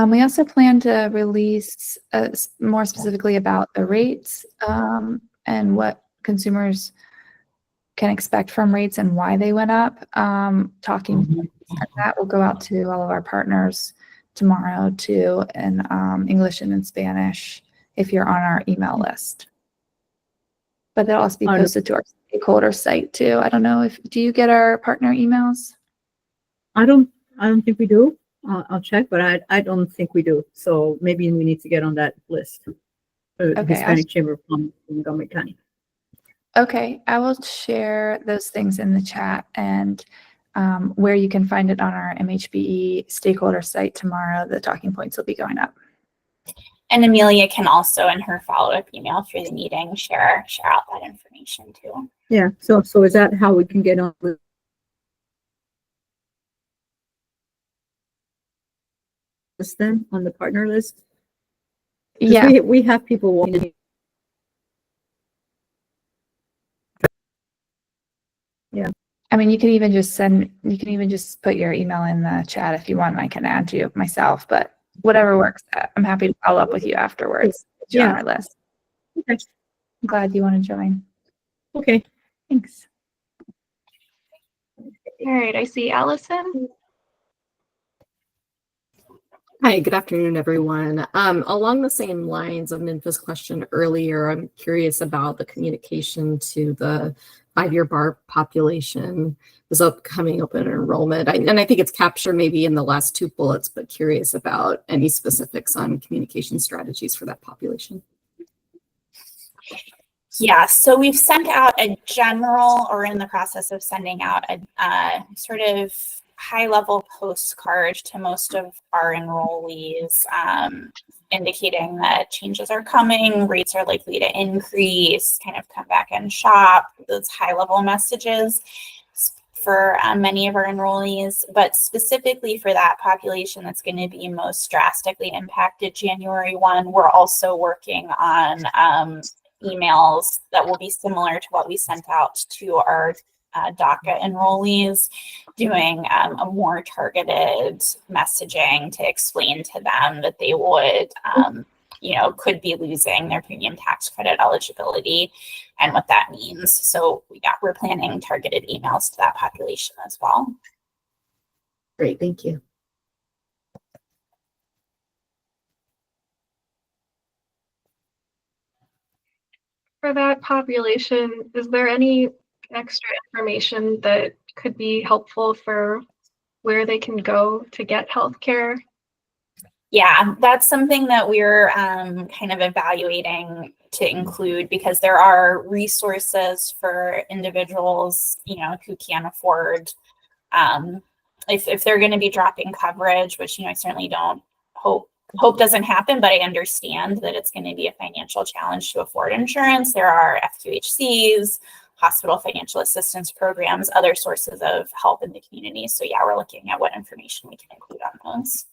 We also plan to release more specifically about the rates and what consumers can expect from rates and why they went up. Talking that will go out to all of our partners tomorrow too, in English and in Spanish, if you're on our email list. But they'll also be posted to our stakeholder site too. I don't know do you get our partner emails? I don't think we do. I'll check, but I don't think we do. So maybe we need to get on that list. The Hispanic Chamber of Commerce in Montgomery County. Okay, I will share those things in the chat, and where you can find it on our MHBE stakeholder site tomorrow. The talking points will be going up. And Amelia can also, in her follow-up email through the meeting, share out that information too. Yeah, so is that how we can get on with this then, on the partner list? 'Cause Yeah. we have people walking. Yeah. I mean, you can even just put your email in the chat if you want. And I can add you myself, but whatever works. I'm happy to follow up with you afterwards. Get you on our list. Okay. I'm glad you want to join. Okay. Thanks. All right, I see Allison. Hi, good afternoon, everyone. Along the same lines of Ninfa's question earlier, I'm curious about the communication to the 5-year bar population, this upcoming open enrollment. And I think it's captured maybe in the last 2 bullets, but curious about any specifics on communication strategies for that population. Yeah, so we've sent out a general, or in the process of sending out a sort of high-level postcard to most of our enrollees, indicating that changes are coming, rates are likely to increase, kind of come back and shop, those high-level messages for many of our enrollees. But specifically for that population that's going to be most drastically impacted January 1, we're also working on emails that will be similar to what we sent out to our DACA enrollees, doing a more targeted messaging to explain to them that they would, could be losing their premium tax credit eligibility and what that means. So we're planning targeted emails to that population as well. Great, thank you. For that population, is there any extra information that could be helpful for where they can go to get healthcare? Yeah, that's something that we're kind of evaluating to include, because there are resources for individuals, who can't afford, if they're going to be dropping coverage, which, I certainly don't hope doesn't happen, but I understand that it's going to be a financial challenge to afford insurance. There are FQHCs, hospital financial assistance programs, other sources of help in the community. So yeah, we're looking at what information we can include on those.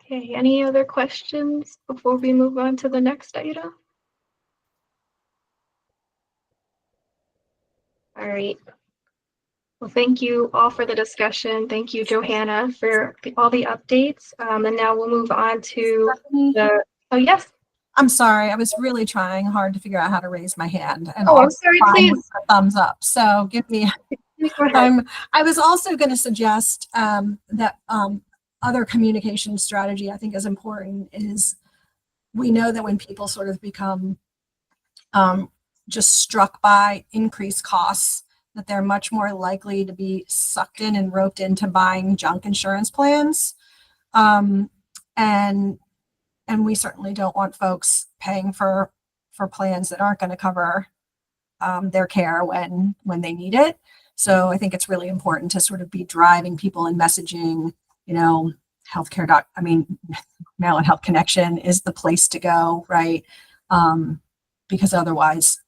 Okay, any other questions before we move on to the next item? All right. Well, thank you all for the discussion. Thank you, Johanna, for all the updates. And now we'll move on to oh, yes. I'm sorry. I was really trying hard to figure out how to raise my hand. And I'm sorry, please. Thumbs up. So give me, I was also going to suggest that other communication strategy I think is important is, we know that when people sort of become just struck by increased costs, that they're much more likely to be sucked in and roped into buying junk insurance plans. And we certainly don't want folks paying for plans that aren't going to cover their care when they need it. So I think it's really important to sort of be driving people and messaging, healthcare. Maryland Health Connection is the place to go, right? Because otherwise,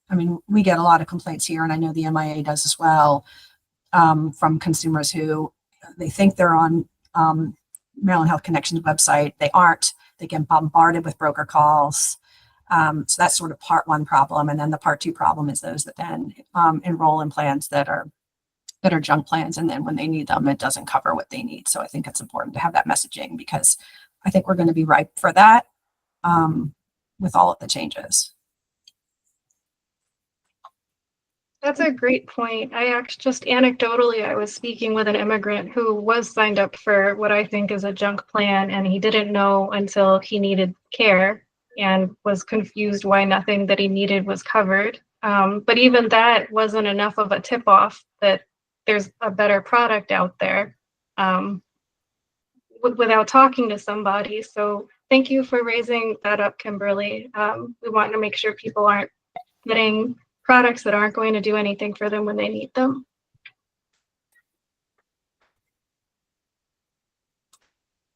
we get a lot of complaints here, and I know the MIA does as well, from consumers who they think they're on Maryland Health Connection's website. They aren't. They get bombarded with broker calls. So that's sort of part one problem. And then the part two problem is those that then enroll in plans that are junk plans. And then when they need them, it doesn't cover what they need. So I think it's important to have that messaging, because I think we're going to be ripe for that with all of the changes. That's a great point. Just anecdotally, I was speaking with an immigrant who was signed up for what I think is a junk plan, and he didn't know until he needed care and was confused why nothing that he needed was covered. But even that wasn't enough of a tip-off that there's a better product out there without talking to somebody. So thank you for raising that up, Kimberly. We want to make sure people aren't getting products that aren't going to do anything for them when they need them.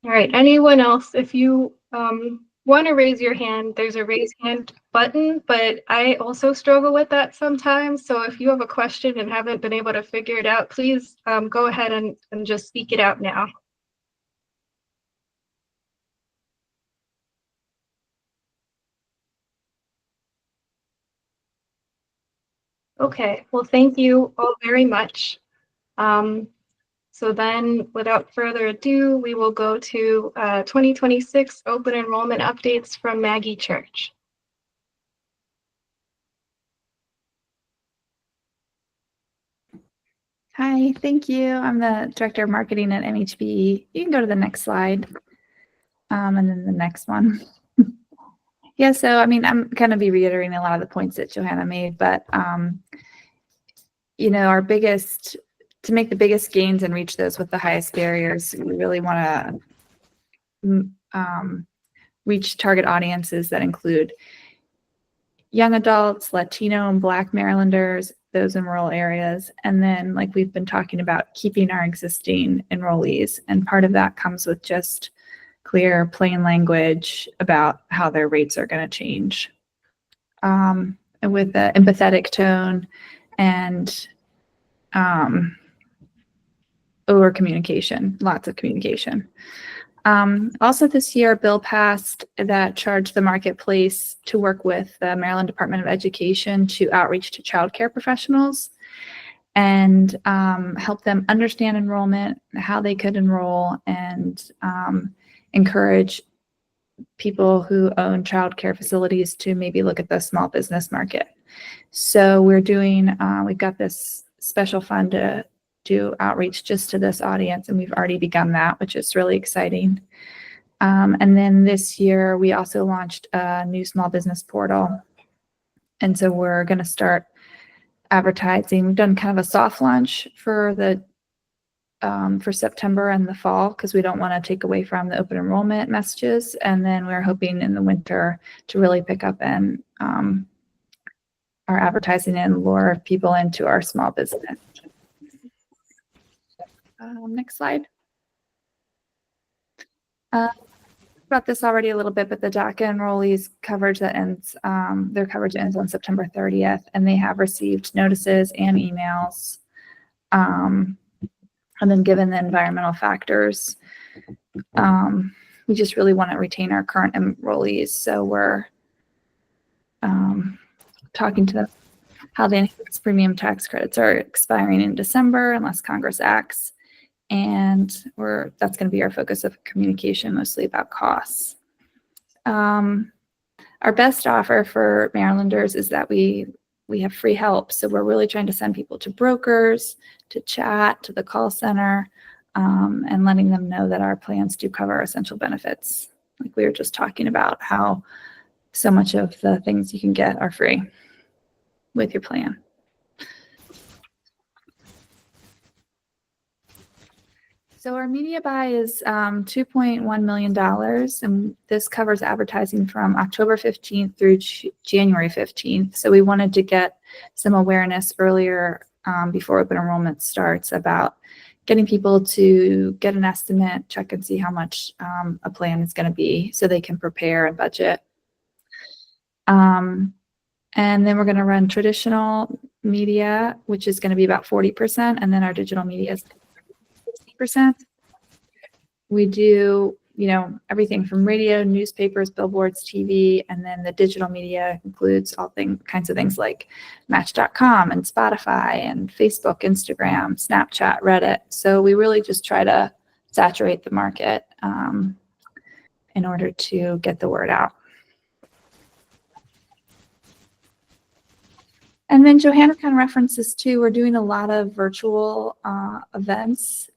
All right, anyone else, if you want to raise your hand, there's a raise hand button, but I also struggle with that sometimes. So if you have a question and haven't been able to figure it out, please go ahead and just speak it out now. Okay, well, thank you all very much. So then, without further ado, we will go to 2026 open enrollment updates from Maggie Church. Hi, thank you. I'm the Director of Marketing at MHBE. You can go to the next slide, and then the next one. Yeah, so I mean, I'm going to be reiterating a lot of the points that Johanna made, but you know, our biggest, to make the biggest gains and reach those with the highest barriers, we really want to reach target audiences that include young adults, Latino and Black Marylanders, those in rural areas, and then, like we've been talking about, keeping our existing enrollees. And part of that comes with just clear, plain language about how their rates are going to change, and with an empathetic tone and over communication, lots of communication. Also this year, a bill passed that charged the marketplace to work with the Maryland Department of Education to outreach to childcare professionals and help them understand enrollment, how they could enroll, and encourage people who own childcare facilities to maybe look at the small business market. So we're doing, we've got this special fund to do outreach just to this audience, and we've already begun that, which is really exciting. And then this year, we also launched a new small business portal. And so we're going to start advertising. We've done kind of a soft launch for the for September and the fall, because we don't want to take away from the open enrollment messages. And then we're hoping in the winter to really pick up and our advertising and lure people into our small business. Next slide. About this already a little bit, but the DACA enrollees coverage that ends, their coverage ends on September 30th, and they have received notices and emails. And then given the environmental factors, we just really want to retain our current enrollees. So we're talking to them how the enhanced premium tax credits are expiring in December unless Congress acts. And that's going to be our focus of communication, mostly about costs. Our best offer for Marylanders is that we have free help. So we're really trying to send people to brokers, to chat, to the call center, and letting them know that our plans do cover essential benefits. Like we were just talking about how so much of the things you can get are free with your plan. So our media buy is $2.1 million, and this covers advertising from October 15th through January 15th. So we wanted to get some awareness earlier before open enrollment starts about getting people to get an estimate, check and see how much a plan is going to be so they can prepare and budget. And then we're going to run traditional media, which is going to be about 40%, and then our digital media is 60%. We do, everything from radio, newspapers, billboards, TV, and then the digital media includes all kinds of things like Match.com and Spotify and Facebook, Instagram, Snapchat, Reddit. So we really just try to saturate the market in order to get the word out. And then Johanna kind of references too, we're doing a lot of virtual events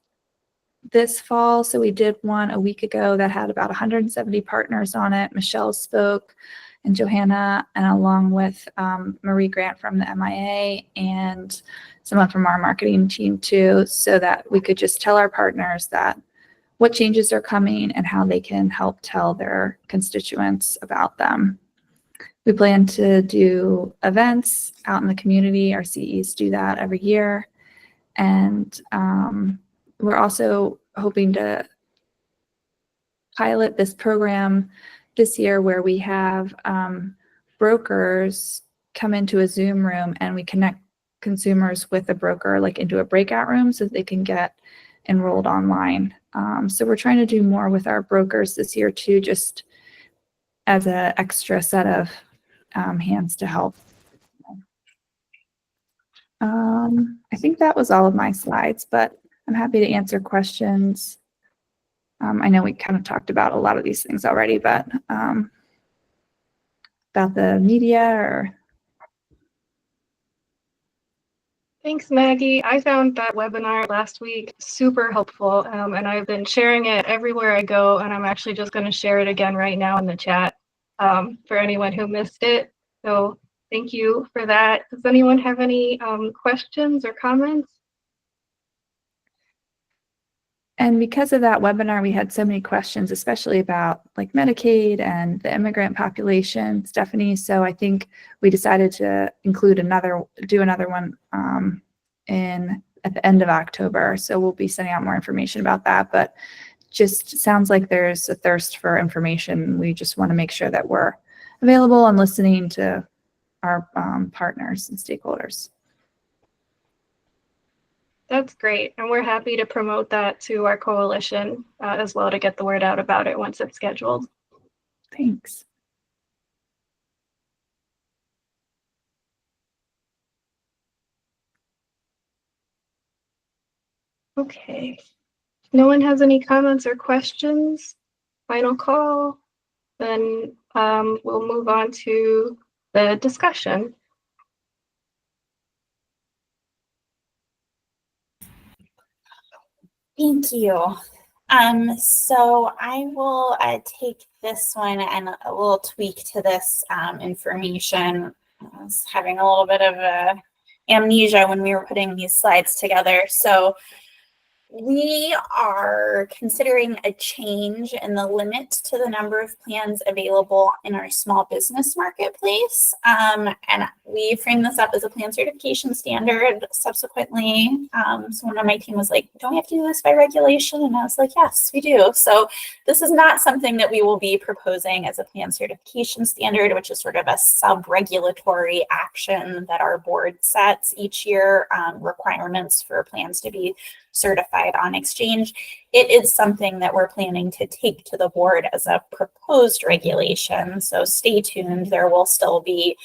this fall. So we did one a week ago that had about 170 partners on it. Michelle spoke and Johanna, and along with Marie Grant from the MIA and someone from our marketing team too, so that we could just tell our partners that what changes are coming and how they can help tell their constituents about them. We plan to do events out in the community. Our CEs do that every year. And we're also hoping to pilot this program this year where we have brokers come into a Zoom room and we connect consumers with a broker like into a breakout room so that they can get enrolled online. So we're trying to do more with our brokers this year too, just as an extra set of hands to help. I think that was all of my slides, but I'm happy to answer questions. I know we kind of talked about a lot of these things already, but about the media or. Thanks, Maggie. I found that webinar last week super helpful, and I've been sharing it everywhere I go, and I'm actually just going to share it again right now in the chat for anyone who missed it. So thank you for that. Does anyone have any questions or comments? And because of that webinar, we had so many questions, especially about like Medicaid and the immigrant population, Stephanie. So I think we decided to include do another one at the end of October. So we'll be sending out more information about that, but just sounds like there's a thirst for information. We just want to make sure that we're available and listening to our partners and stakeholders. That's great. And we're happy to promote that to our coalition as well to get the word out about it once it's scheduled. Thanks. Okay. If no one has any comments or questions, final call, then we'll move on to the discussion. Thank you. So I will take this one and a little tweak to this information. I was having a little bit of amnesia when we were putting these slides together. So we are considering a change in the limit to the number of plans available in our small business marketplace. And we framed this up as a plan certification standard subsequently. Someone on my team was like, don't we have to do this by regulation? And I was like, yes, we do. So this is not something that we will be proposing as a plan certification standard, which is sort of a sub-regulatory action that our board sets each year, requirements for plans to be certified on exchange. It is something that we're planning to take to the board as a proposed regulation. So stay tuned. There will still be,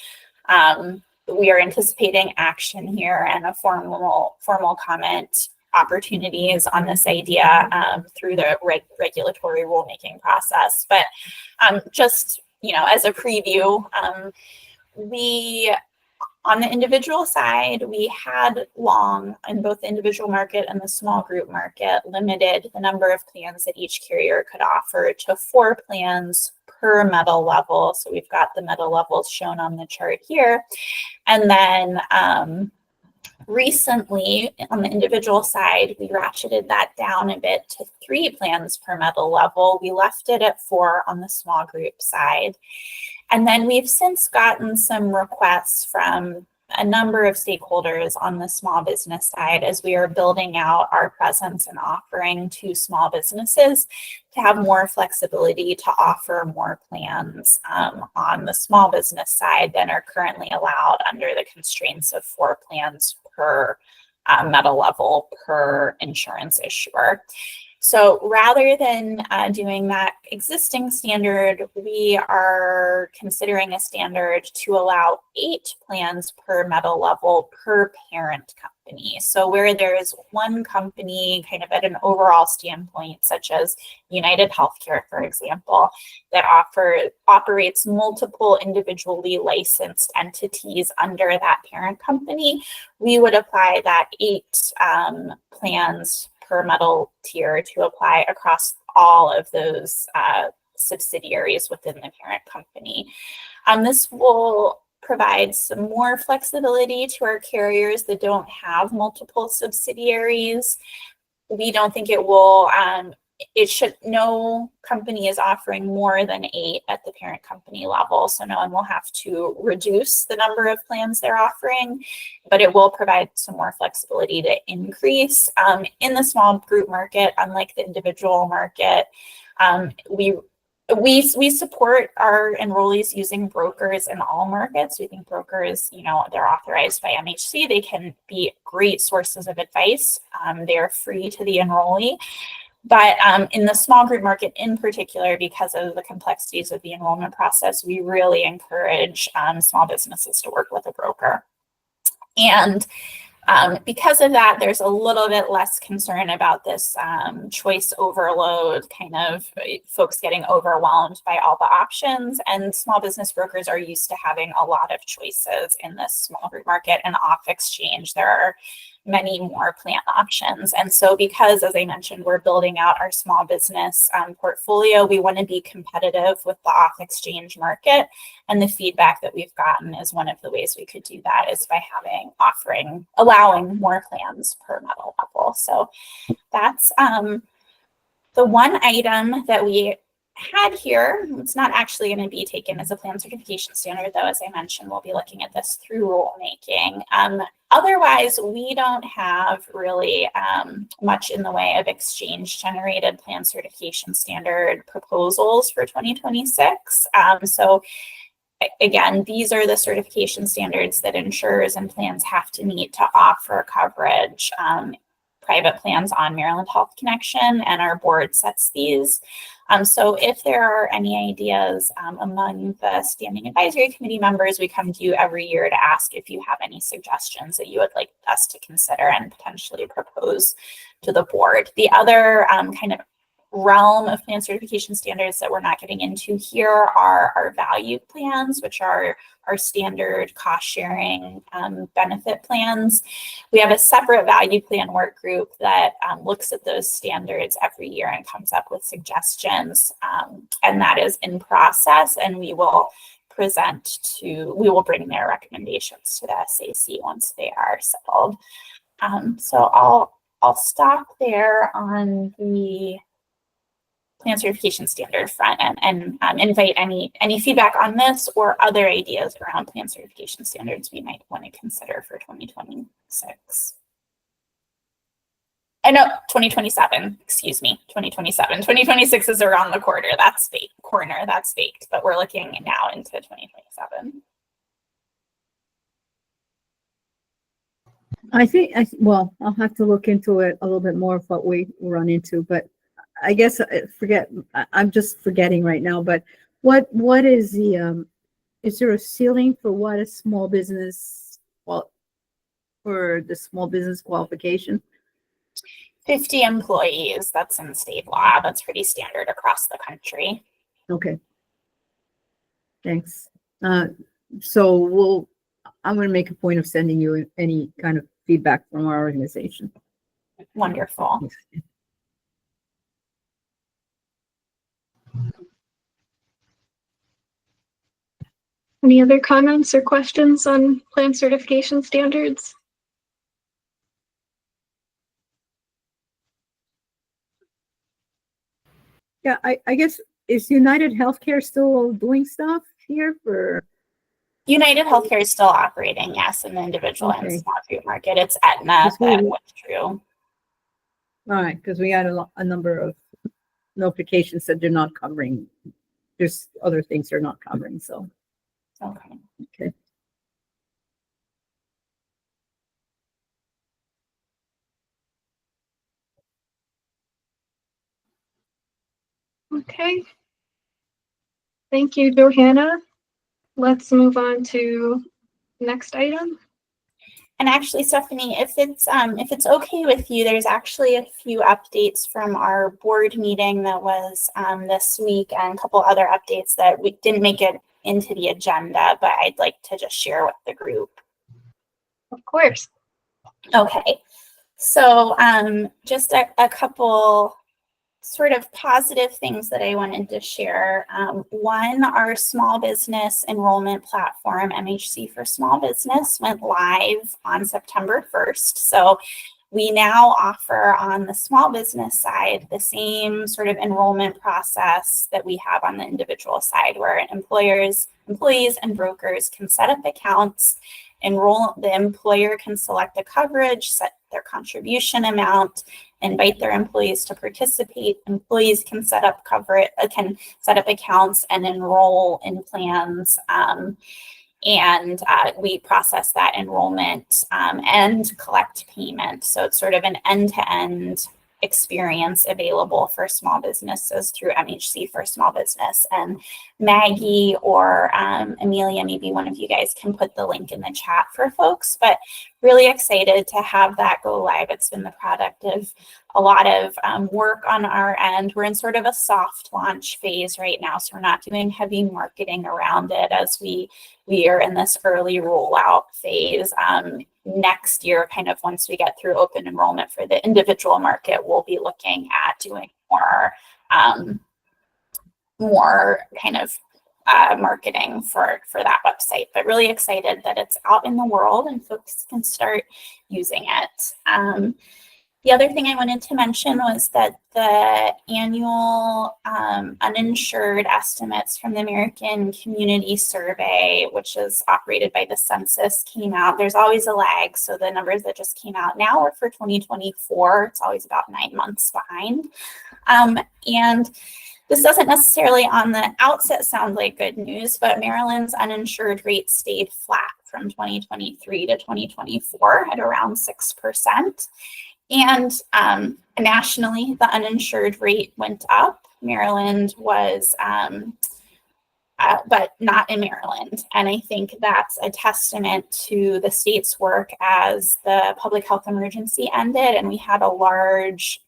we are anticipating action here and a formal comment opportunities on this idea through the regulatory rulemaking process. But just, as a preview, on the individual side, we had long, in both the individual market and the small group market, limited the number of plans that each carrier could offer to 4 plans per metal level. So we've got the metal levels shown on the chart here. And then recently, on the individual side, we ratcheted that down a bit to 3 plans per metal level. We left it at 4 on the small group side. And then we've since gotten some requests from a number of stakeholders on the small business side as we are building out our presence and offering to small businesses to have more flexibility to offer more plans on the small business side than are currently allowed under the constraints of 4 plans per metal level per insurance issuer. So rather than doing that existing standard, we are considering a standard to allow 8 plans per metal level per parent company. So where there is one company kind of at an overall standpoint, such as United Healthcare, for example, that operates multiple individually licensed entities under that parent company, we would apply that 8 plans per metal tier to apply across all of those subsidiaries within the parent company. This will provide some more flexibility to our carriers that don't have multiple subsidiaries. We don't think it will no company is offering more than 8 at the parent company level. So no one will have to reduce the number of plans they're offering, but it will provide some more flexibility to increase. In the small group market, unlike the individual market, we support our enrollees using brokers in all markets. We think brokers, they're authorized by MHC. They can be great sources of advice. They are free to the enrollee. But in the small group market in particular, because of the complexities of the enrollment process, we really encourage small businesses to work with a broker. And because of that, there's a little bit less concern about this choice overload, kind of folks getting overwhelmed by all the options. And small business brokers are used to having a lot of choices in this small group market, and off exchange, there are many more plan options. And so because, as I mentioned, we're building out our small business portfolio, we want to be competitive with the off exchange market. And the feedback that we've gotten is one of the ways we could do that is by allowing more plans per medal level. So that's the one item that we had here. It's not actually going to be taken as a plan certification standard, though. As I mentioned, we'll be looking at this through rulemaking. Otherwise, we don't have really much in the way of exchange-generated plan certification standard proposals for 2026. So again, these are the certification standards that insurers and plans have to meet to offer coverage. Private plans on Maryland Health Connection, and our board sets these. So if there are any ideas among the Standing Advisory Committee members, we come to you every year to ask if you have any suggestions that you would like us to consider and potentially propose to the board. The other kind of realm of plan certification standards that we're not getting into here are our value plans, which are our standard cost sharing benefit plans. We have a separate value plan work group that looks at those standards every year and comes up with suggestions, and that is in process, and we will bring their recommendations to the SAC once they are settled. So I'll stop there on the plan certification standard front and invite any feedback on this or other ideas around plan certification standards we might want to consider for 2026. I know 2027, excuse me, 2027. 2026 is around the corner. That's baked, but we're looking now into 2027. Well, I'll have to look into it a little bit more of what we run into, but I guess I'm just forgetting right now, but what is is there a ceiling for what a small business, for the small business qualification? 50 employees, that's in state law. That's pretty standard across the country. Okay. Thanks. So I'm going to make a point of sending you any kind of feedback from our organization. Wonderful. Any other comments or questions on plan certification standards? Yeah, I guess, is United Healthcare still doing stuff here for? United Healthcare is still operating, yes, in the individual and small group market. It's Aetna that withdrew. All right, because we had a number of notifications that they're not covering. There's other things they're not covering, so. Okay. Okay. Thank you, Johanna. Let's move on to next item. And actually, Stephanie, if it's okay with you, there's actually a few updates from our board meeting that was this week, and a couple other updates that we didn't make it into the agenda, but I'd like to just share with the group. Of course. Okay, so just a couple sort of positive things that I wanted to share. One, our small business enrollment platform, MHC for Small Business, went live on September 1st. So We now offer on the small business side the same sort of enrollment process that we have on the individual side, where employees, and brokers can set up accounts, enroll. The employer can select a coverage, set their contribution amount, invite their employees to participate. Employees can set up accounts and enroll in plans. And we process that enrollment and collect payment. So it's sort of an end-to-end experience available for small businesses through MHC for Small Business. And Maggie or Amelia, maybe one of you guys can put the link in the chat for folks, but really excited to have that go live. It's been the product of a lot of work on our end. We're in sort of a soft launch phase right now, so we're not doing heavy marketing around it as we are in this early rollout phase. Next year, kind of once we get through open enrollment for the individual market, we'll be looking at doing more kind of marketing for that website, but really excited that it's out in the world and folks can start using it. The other thing I wanted to mention was that the annual uninsured estimates from the American Community Survey, which is operated by the census, came out. There's always a lag, so the numbers that just came out now are for 2024. It's always about 9 months behind. And this doesn't necessarily on the outset sound like good news, but Maryland's uninsured rate stayed flat from 2023 to 2024 at around 6%. And nationally, the uninsured rate went up. Maryland was, but not in Maryland. And I think that's a testament to the state's work as the public health emergency ended and we had a large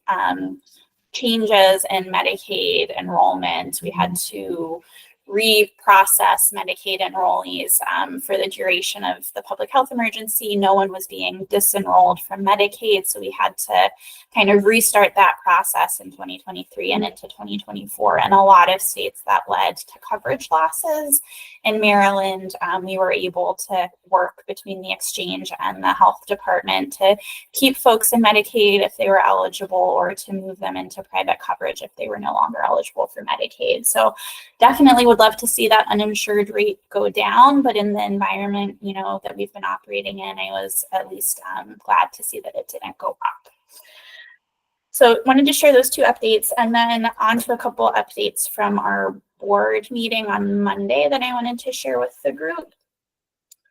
changes in Medicaid enrollment. We had to reprocess Medicaid enrollees for the duration of the public health emergency. No one was being disenrolled from Medicaid, so we had to kind of restart that process in 2023 and into 2024. And a lot of states that led to coverage losses. In Maryland, we were able to work between the exchange and the health department to keep folks in Medicaid if they were eligible or to move them into private coverage if they were no longer eligible for Medicaid. So definitely would love to see that uninsured rate go down, but in the environment, that we've been operating in, I was at least glad to see that it didn't go up. So wanted to share those two updates and then on to a couple updates from our board meeting on Monday that I wanted to share with the group.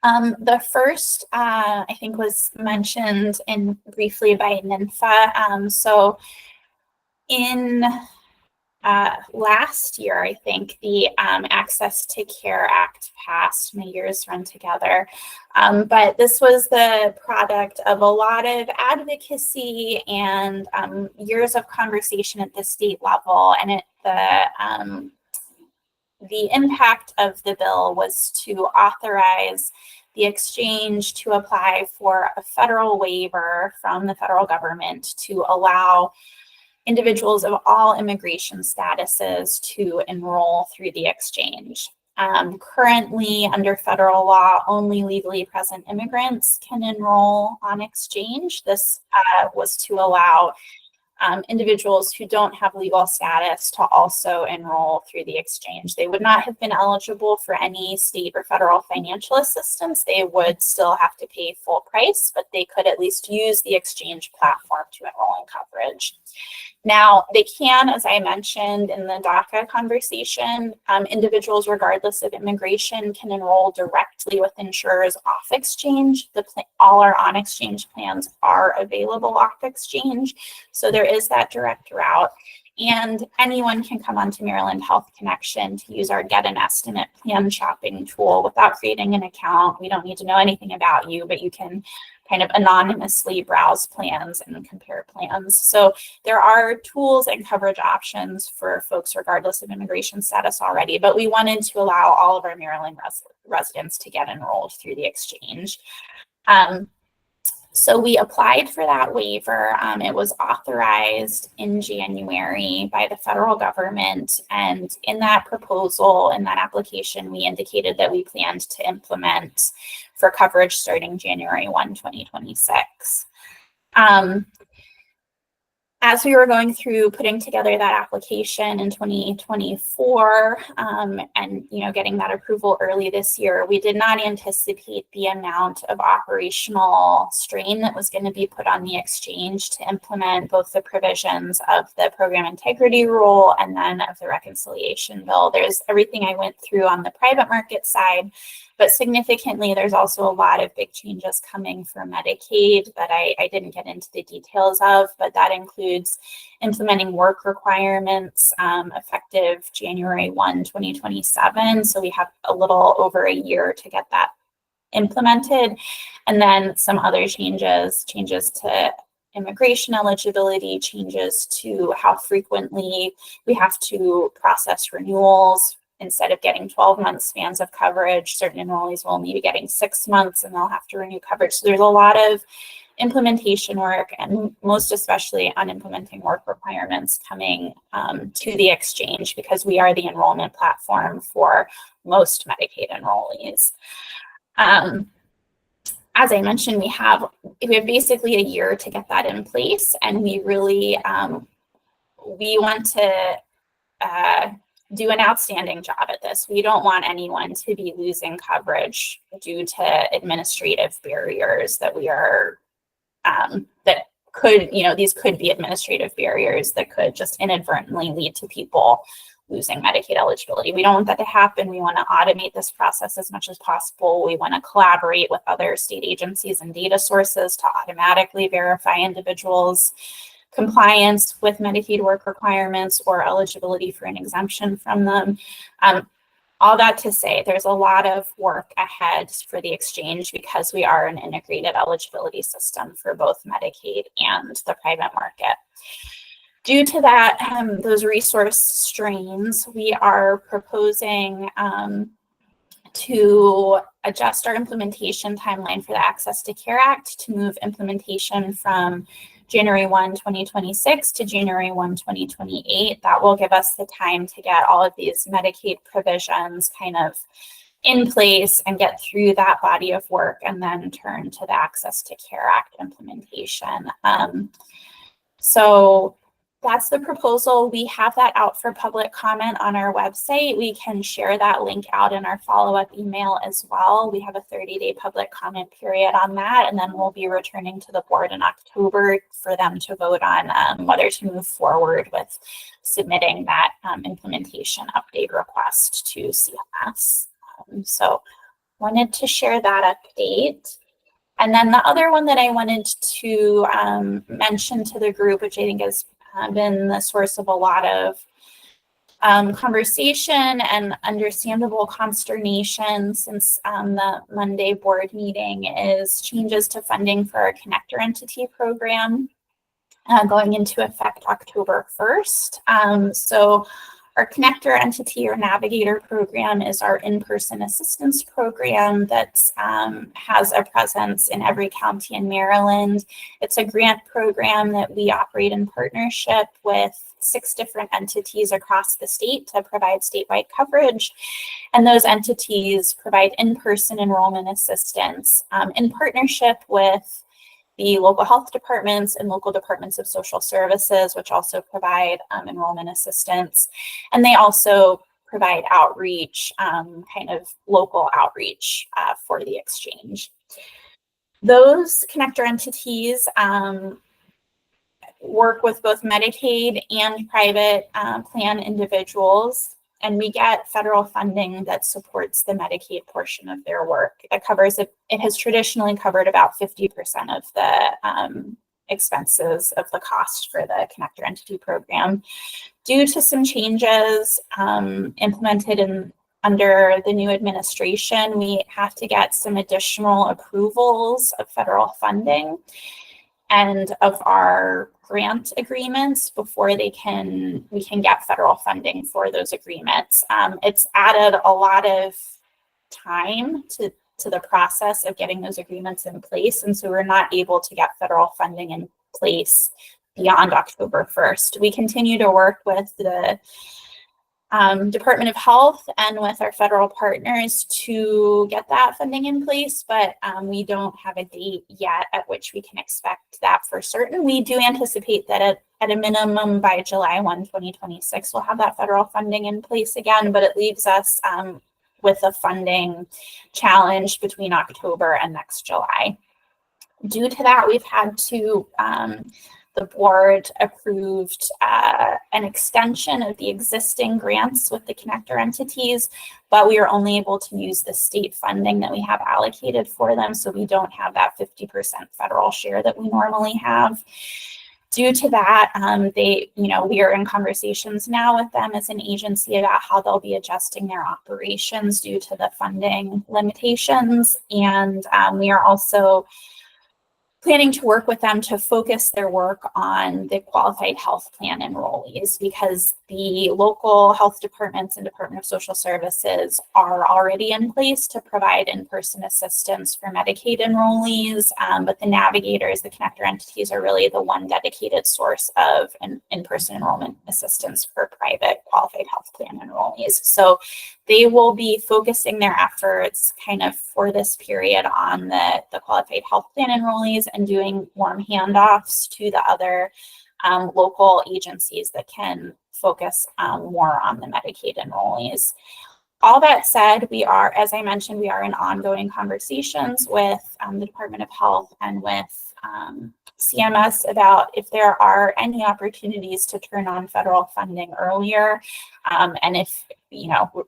The first, I think, was mentioned briefly by Ninfa. So in last year, I think the Access to Care Act passed. My years run together. But this was the product of a lot of advocacy and years of conversation at the state level. And the impact of the bill was to authorize the exchange to apply for a federal waiver from the federal government to allow individuals of all immigration statuses to enroll through the exchange. Currently, under federal law, only legally present immigrants can enroll on exchange. This was to allow individuals who don't have legal status to also enroll through the exchange. They would not have been eligible for any state or federal financial assistance. They would still have to pay full price, but they could at least use the exchange platform to enroll in coverage. Now, they can, as I mentioned in the DACA conversation, individuals regardless of immigration can enroll directly with insurers off exchange. All our on exchange plans are available off exchange. So there is that direct route. And anyone can come onto Maryland Health Connection to use our Get an Estimate plan shopping tool without creating an account. We don't need to know anything about you, but you can kind of anonymously browse plans and compare plans. So there are tools and coverage options for folks regardless of immigration status already, but we wanted to allow all of our Maryland residents to get enrolled through the exchange. So we applied for that waiver. It was authorized in January by the federal government. And in that proposal, in that application, we indicated that we planned to implement for coverage starting January 1, 2026. As we were going through putting together that application in 2024 and getting that approval early this year, we did not anticipate the amount of operational strain that was going to be put on the exchange to implement both the provisions of the program integrity rule and then of the reconciliation bill. There's everything I went through on the private market side, but significantly, there's also a lot of big changes coming for Medicaid that I didn't get into the details of, but that includes implementing work requirements effective January 1, 2027. So we have a little over a year to get that implemented. And then some other changes to immigration eligibility, changes to how frequently we have to process renewals. Instead of getting 12-month spans of coverage, certain enrollees will only be getting 6 months and they'll have to renew coverage. So there's a lot of implementation work, and most especially on implementing work requirements coming to the exchange, because we are the enrollment platform for most Medicaid enrollees. As I mentioned, we have basically a year to get that in place, and we really we want to do an outstanding job at this. We don't want anyone to be losing coverage due to administrative barriers that we are, that could, these could be administrative barriers that could just inadvertently lead to people losing Medicaid eligibility. We don't want that to happen. We want to automate this process as much as possible. We want to collaborate with other state agencies and data sources to automatically verify individuals' compliance with Medicaid work requirements or eligibility for an exemption from them. All that to say, there's a lot of work ahead for the exchange because we are an integrated eligibility system for both Medicaid and the private market. Due to that, those resource strains, we are proposing to adjust our implementation timeline for the Access to Care Act to move implementation from January 1, 2026 to January 1, 2028. That will give us the time to get all of these Medicaid provisions kind of in place and get through that body of work and then turn to the Access to Care Act implementation. So that's the proposal. We have that out for public comment on our website. We can share that link out in our follow-up email as well. We have a 30-day public comment period on that, and then we'll be returning to the board in October for them to vote on whether to move forward with submitting that implementation update request to CMS. So wanted to share that update. And then the other one that I wanted to mention to the group, which I think has been the source of a lot of conversation and understandable consternation since the Monday board meeting, is changes to funding for our connector entity program going into effect October 1st. So our connector entity or navigator program is our in-person assistance program that has a presence in every county in Maryland. It's a grant program that we operate in partnership with 6 different entities across the state to provide statewide coverage. And those entities provide in-person enrollment assistance in partnership with the local health departments and local departments of social services, which also provide enrollment assistance. And they also provide outreach, kind of local outreach for the exchange. Those connector entities work with both Medicaid and private plan individuals, and we get federal funding that supports the Medicaid portion of their work. It covers it has traditionally covered about 50% of the expenses of the cost for the connector entity program. Due to some changes implemented under the new administration, we have to get some additional approvals of federal funding and of our grant agreements before we can get federal funding for those agreements. It's added a lot of time to the process of getting those agreements in place, and so we're not able to get federal funding in place beyond October 1st. We continue to work with the Department of Health and with our federal partners to get that funding in place, but we don't have a date yet at which we can expect that for certain. We do anticipate that at a minimum by July 1, 2026, we'll have that federal funding in place again, but it leaves us with a funding challenge between October and next July. Due to that, we've had to the board approved an extension of the existing grants with the connector entities, but we are only able to use the state funding that we have allocated for them. So we don't have that 50% federal share that we normally have. Due to that, we are in conversations now with them as an agency about how they'll be adjusting their operations due to the funding limitations. And we are also planning to work with them to focus their work on the qualified health plan enrollees, because the local health departments and Department of Social Services are already in place to provide in-person assistance for Medicaid enrollees, but the navigators, the connector entities, are really the one dedicated source of in-person enrollment assistance for private qualified health plan enrollees. So they will be focusing their efforts kind of for this period on the qualified health plan enrollees and doing warm handoffs to the other local agencies that can focus more on the Medicaid enrollees. All that said, we are, as I mentioned, we are in ongoing conversations with the Department of Health and with CMS about if there are any opportunities to turn on federal funding earlier. And if,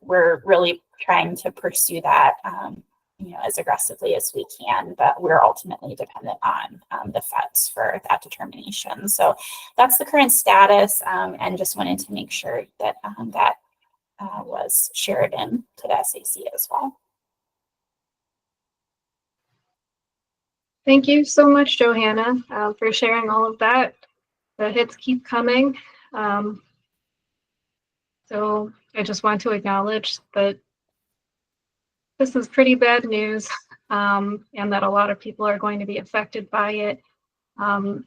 we're really trying to pursue that, as aggressively as we can, but we're ultimately dependent on the feds for that determination. So that's the current status, and just wanted to make sure that that was shared in to the SAC as well. Thank you so much, Johanna, for sharing all of that. The hits keep coming. So I just want to acknowledge that this is pretty bad news, and that a lot of people are going to be affected by it. And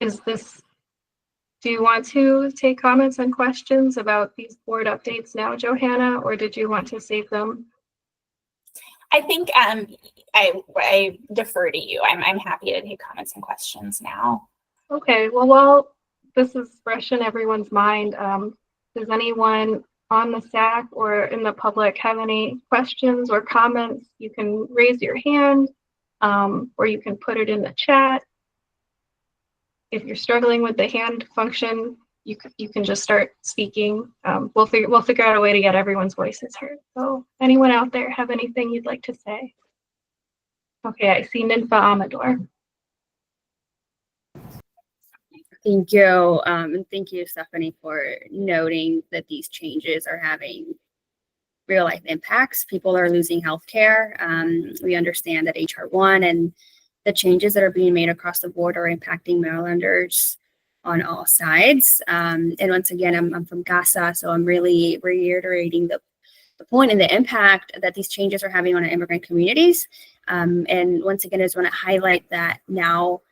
do you want to take comments and questions about these board updates now, Johanna, or did you want to save them? I think I defer to you. I'm happy to take comments and questions now. Okay, well, while this is fresh in everyone's mind, does anyone on the SAC or in the public have any questions or comments? You can raise your hand, or you can put it in the chat. If you're struggling with the hand function, you can just start speaking. We'll figure out a way to get everyone's voices heard. So anyone out there have anything you'd like to say? Okay, I see Ninfa Amador. Thank you. And thank you, Stephanie, for noting that these changes are having real life impacts. People are losing healthcare. We understand that HR1 and the changes that are being made across the board are impacting Marylanders on all sides. And once again, I'm from CASA, so I'm really reiterating the point and the impact that these changes are having on our immigrant communities. And once again, I just want to highlight that now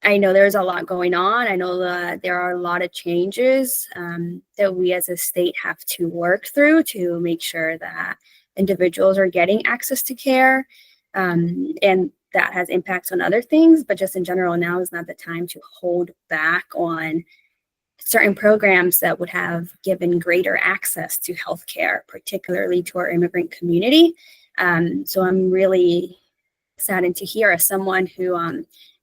I know there's a lot going on. I know that there are a lot of changes that we as a state have to work through to make sure that individuals are getting access to care. And that has impacts on other things, but just in general, now is not the time to hold back on certain programs that would have given greater access to healthcare, particularly to our immigrant community. So I'm really saddened to hear, as someone who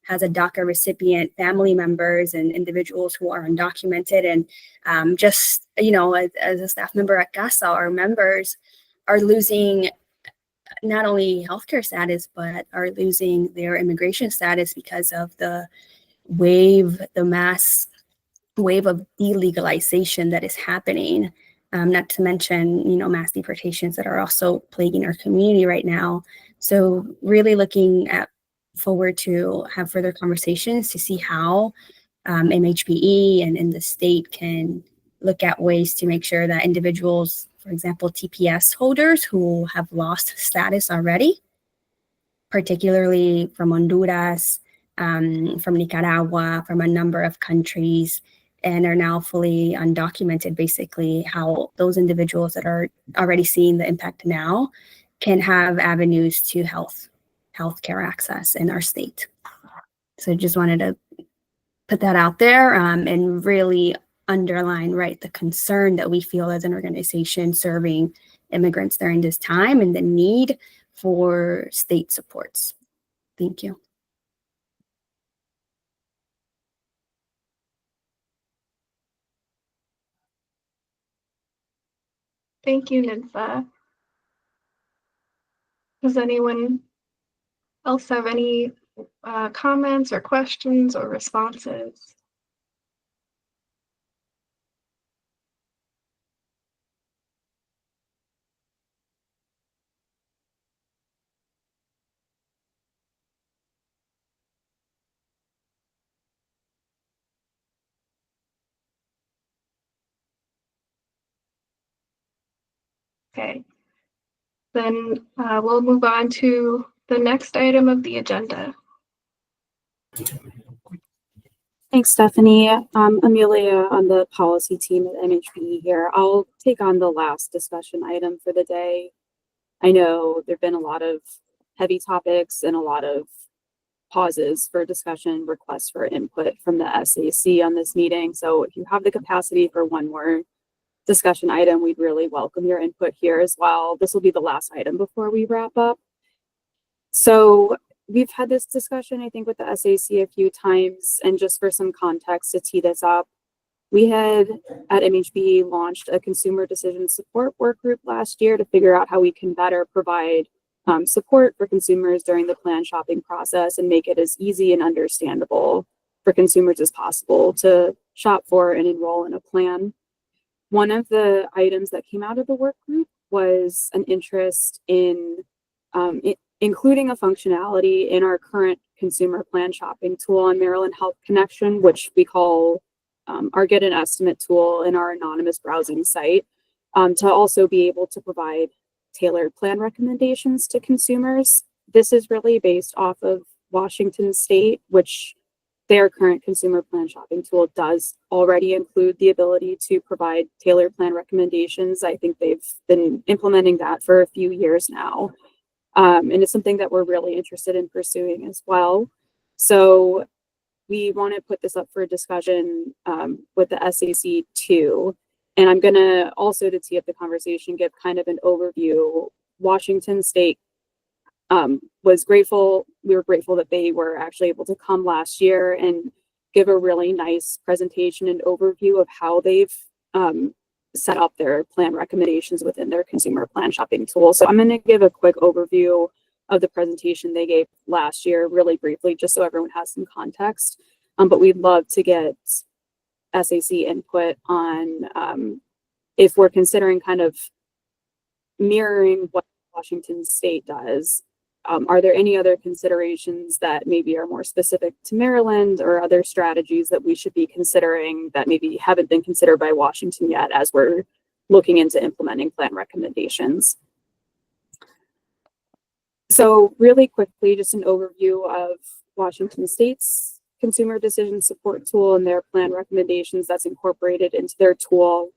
has a DACA recipient, family members and individuals who are undocumented, and just, as a staff member at CASA, our members are losing not only healthcare status, but are losing their immigration status because of the mass wave of illegalization that is happening. Not to mention, mass deportations that are also plaguing our community right now. So really looking forward to have further conversations to see how MHBE and the state can look at ways to make sure that individuals, for example, TPS holders who have lost status already, particularly from Honduras, from Nicaragua, from a number of countries, and are now fully undocumented, basically, how those individuals that are already seeing the impact now can have avenues to healthcare access in our state. So I just wanted to put that out there and really underline, right, the concern that we feel as an organization serving immigrants during this time and the need for state supports. Thank you. Thank you, Nympha. Does anyone else have any comments or questions or responses? Okay, then we'll move on to the next item of the agenda. Thanks, Stephanie. Amelia on the policy team at MHBE here. I'll take on the last discussion item for the day. I know there've been a lot of heavy topics and a lot of pauses for discussion, requests for input from the SAC on this meeting. So if you have the capacity for one more discussion item, we'd really welcome your input here as well. This will be the last item before we wrap up. So we've had this discussion, I think, with the SAC a few times, and just for some context to tee this up, we had at MHBE launched a consumer decision support work group last year to figure out how we can better provide support for consumers during the plan shopping process and make it as easy and understandable for consumers as possible to shop for and enroll in a plan. One of the items that came out of the work group was an interest in including a functionality in our current consumer plan shopping tool on Maryland Health Connection, which we call our Get an Estimate tool in our anonymous browsing site, to also be able to provide tailored plan recommendations to consumers. This is really based off of Washington State, which their current consumer plan shopping tool does already include the ability to provide tailored plan recommendations. I think they've been implementing that for a few years now. And it's something that we're really interested in pursuing as well. So we want to put this up for discussion with the SAC too. And I'm going to also, to tee up the conversation, give kind of an overview. Washington State was grateful. We were grateful that they were actually able to come last year and give a really nice presentation and overview of how they've set up their plan recommendations within their consumer plan shopping tool. So I'm going to give a quick overview of the presentation they gave last year, really briefly, just so everyone has some context. But we'd love to get SAC input on if we're considering kind of mirroring what Washington State does. Are there any other considerations that maybe are more specific to Maryland, or other strategies that we should be considering that maybe haven't been considered by Washington yet as we're looking into implementing plan recommendations? So really quickly, just an overview of Washington State's consumer decision support tool and their plan recommendations that's incorporated into their tool.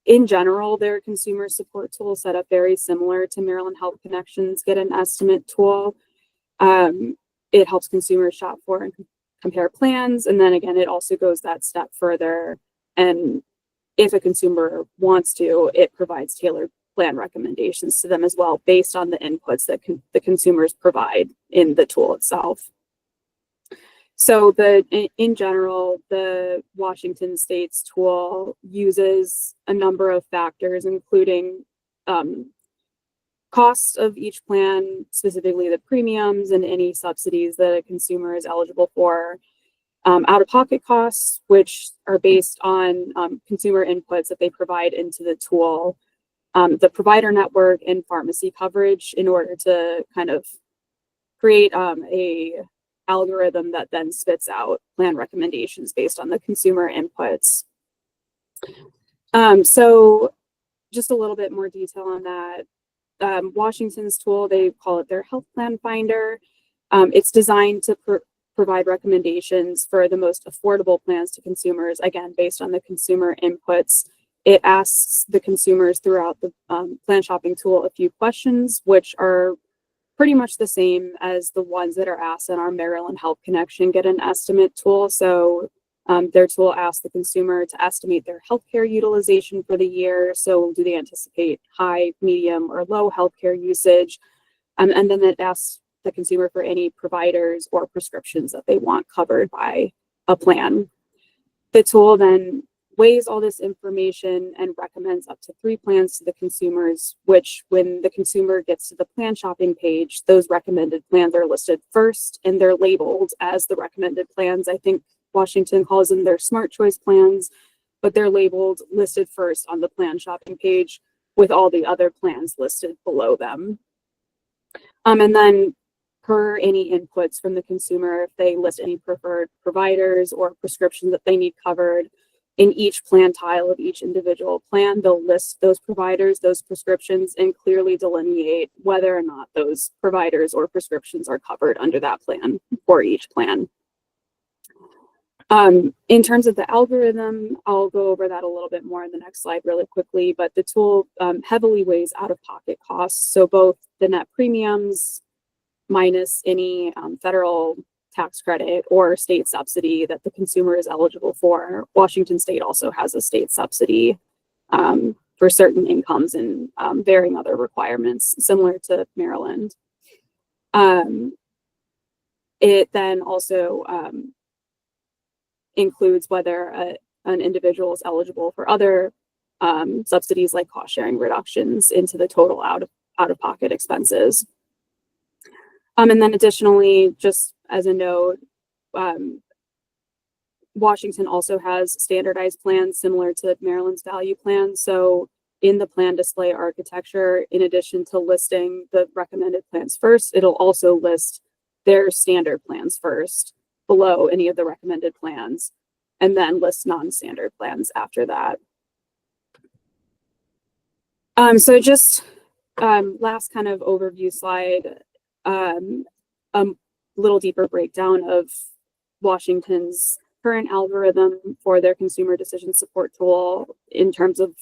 In general, their consumer support tool is set up very similar to Maryland Health Connection's Get an Estimate tool. It helps consumers shop for and compare plans. And then again, it also goes that step further. And if a consumer wants to, it provides tailored plan recommendations to them as well, based on the inputs that the consumers provide in the tool itself. So in general, the Washington State's tool uses a number of factors, including costs of each plan, specifically the premiums and any subsidies that a consumer is eligible for, out-of-pocket costs, which are based on consumer inputs that they provide into the tool, the provider network and pharmacy coverage, in order to kind of create a algorithm that then spits out plan recommendations based on the consumer inputs. So just a little bit more detail on that. Washington's tool, they call it their health plan finder. It's designed to provide recommendations for the most affordable plans to consumers, again, based on the consumer inputs. It asks the consumers throughout the plan shopping tool a few questions, which are pretty much the same as the ones that are asked in our Maryland Health Connection Get an Estimate tool. So their tool asks the consumer to estimate their healthcare utilization for the year. So do they anticipate high, medium, or low healthcare usage? And then it asks the consumer for any providers or prescriptions that they want covered by a plan. The tool then weighs all this information and recommends up to 3 plans to the consumers, which when the consumer gets to the plan shopping page, those recommended plans are listed first and they're labeled as the recommended plans. I think Washington calls them their smart choice plans, but they're labeled listed first on the plan shopping page with all the other plans listed below them. And then per any inputs from the consumer, if they list any preferred providers or prescriptions that they need covered, in each plan tile of each individual plan, they'll list those providers, those prescriptions, and clearly delineate whether or not those providers or prescriptions are covered under that plan for each plan. In terms of the algorithm, I'll go over that a little bit more in the next slide really quickly, but the tool heavily weighs out-of-pocket costs. So both the net premiums minus any federal tax credit or state subsidy that the consumer is eligible for. Washington State also has a state subsidy for certain incomes and varying other requirements, similar to Maryland. It then also includes whether an individual is eligible for other subsidies like cost sharing reductions into the total out-of-pocket expenses. And then additionally, just as a note, Washington also has standardized plans similar to Maryland's value plan. So in the plan display architecture, in addition to listing the recommended plans first, it'll also list their standard plans first below any of the recommended plans, and then list non-standard plans after that. So just last kind of overview slide, a little deeper breakdown of Washington's current algorithm for their consumer decision support tool in terms of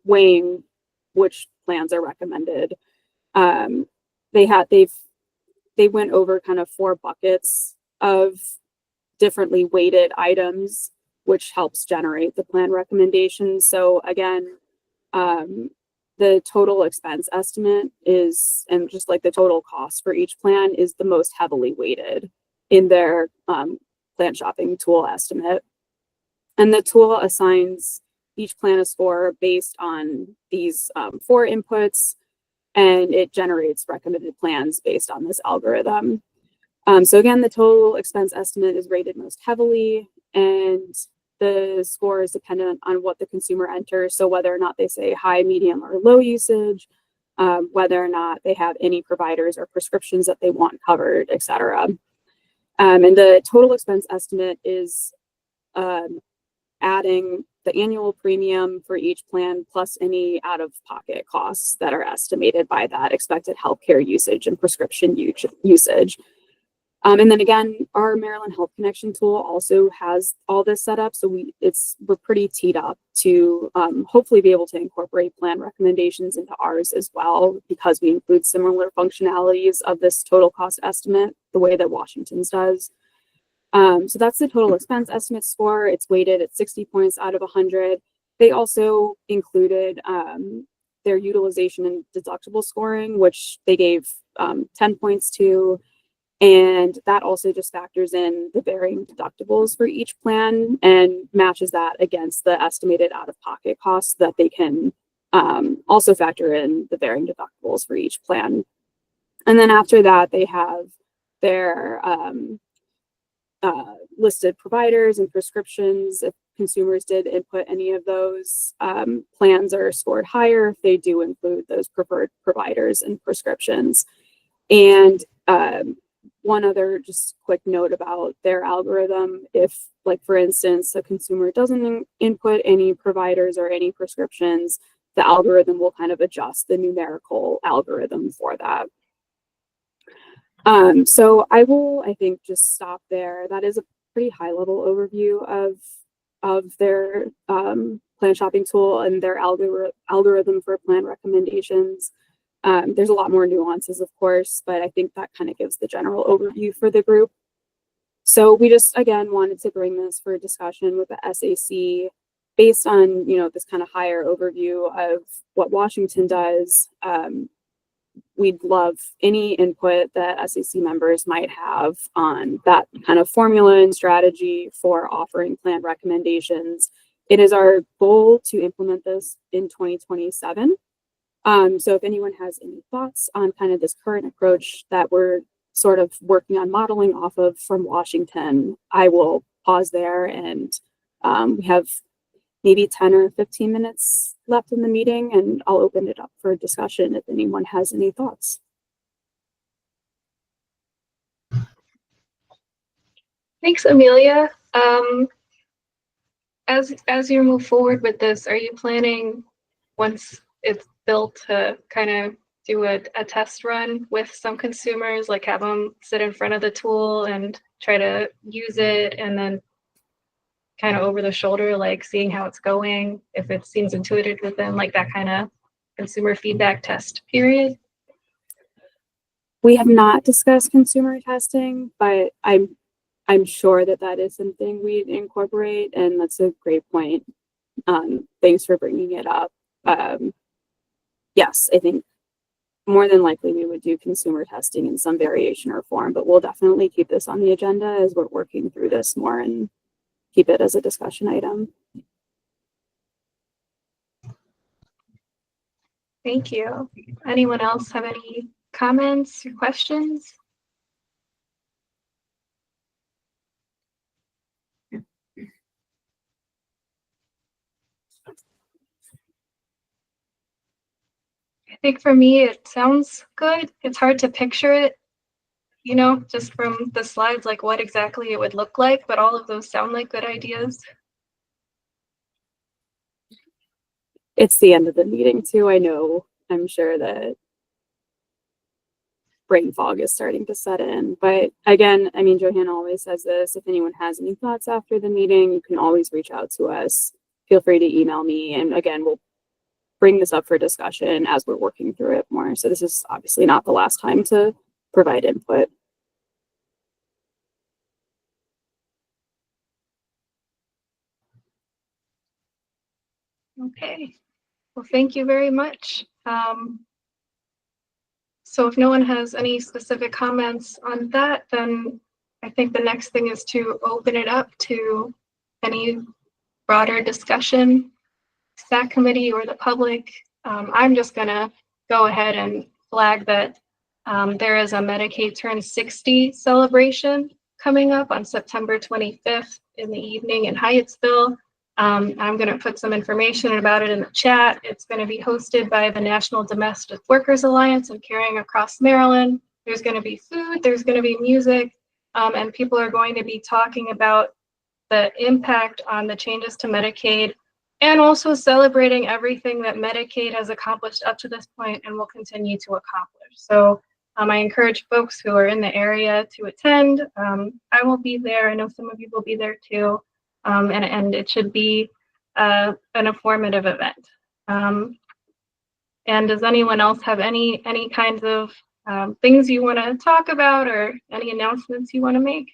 weighing which plans are recommended. They went over kind of 4 buckets of differently weighted items, which helps generate the plan recommendations. So again, the total expense estimate is, and just like the total cost for each plan, is the most heavily weighted in their plan shopping tool estimate. And the tool assigns each plan a score based on these 4 inputs, and it generates recommended plans based on this algorithm. So again, the total expense estimate is rated most heavily, and the score is dependent on what the consumer enters. So whether or not they say high, medium, or low usage, whether or not they have any providers or prescriptions that they want covered, et cetera. And the total expense estimate is adding the annual premium for each plan plus any out-of-pocket costs that are estimated by that expected healthcare usage and prescription usage. And then again, our Maryland Health Connection tool also has all this set up. So we're pretty teed up to hopefully be able to incorporate plan recommendations into ours as well, because we include similar functionalities of this total cost estimate, the way that Washington's does. So that's the total expense estimate score. It's weighted at 60 points out of 100. They also included their utilization and deductible scoring, which they gave 10 points to. And that also just factors in the varying deductibles for each plan and matches that against the estimated out-of-pocket costs that they can also factor in the varying deductibles for each plan. And then after that, they have their listed providers and prescriptions. If consumers did input any of those, plans are scored higher if they do include those preferred providers and prescriptions. And one other just quick note about their algorithm, if, like, for instance, a consumer doesn't input any providers or any prescriptions, the algorithm will kind of adjust the numerical algorithm for that. So I will, I think, just stop there. That is a pretty high level overview of their plan shopping tool and their algorithm for plan recommendations. There's a lot more nuances, of course, but I think that kind of gives the general overview for the group. So we just, again, wanted to bring this for discussion with the SAC based on, this kind of higher overview of what Washington does. We'd love any input that SAC members might have on that kind of formula and strategy for offering plan recommendations. It is our goal to implement this in 2027. So if anyone has any thoughts on kind of this current approach that we're sort of working on modeling off of from Washington, I will pause there, and we have maybe 10 or 15 minutes left in the meeting, and I'll open it up for discussion if anyone has any thoughts. Thanks, Amelia. As you move forward with this, are you planning, once it's built, to kind of do a test run with some consumers, like have them sit in front of the tool and try to use it, and then kind of over the shoulder, like seeing how it's going, if it seems intuitive with them, like that kind of consumer feedback test period? We have not discussed consumer testing, but I'm sure that is something we'd incorporate, and that's a great point. Thanks for bringing it up. Yes, I think more than likely we would do consumer testing in some variation or form, but we'll definitely keep this on the agenda as we're working through this more and keep it as a discussion item. Thank you. Anyone else have any comments or questions? I think for me, it sounds good. It's hard to picture it, just from the slides, like what exactly it would look like, but all of those sound like good ideas. It's the end of the meeting too. I'm sure that brain fog is starting to set in, but again, Johanna always says this, if anyone has any thoughts after the meeting, you can always reach out to us. Feel free to email me, and again, we'll bring this up for discussion as we're working through it more. So this is obviously not the last time to provide input. Okay, well, thank you very much. So if no one has any specific comments on that, then I think the next thing is to open it up to any broader discussion, SAC committee or the public. I'm just gonna go ahead and flag that there is a Medicaid Turn 60 celebration coming up on September 25th in the evening in Hyattsville. I'm going to put some information about it in the chat. It's going to be hosted by the National Domestic Workers Alliance and Caring Across Maryland. There's going to be food, there's going to be music, and people are going to be talking about the impact on the changes to Medicaid, and also celebrating everything that Medicaid has accomplished up to this point and will continue to accomplish. So I encourage folks who are in the area to attend. I will be there. I know some of you will be there too. And it should be an informative event. And does anyone else have any kinds of things you want to talk about, or any announcements you want to make?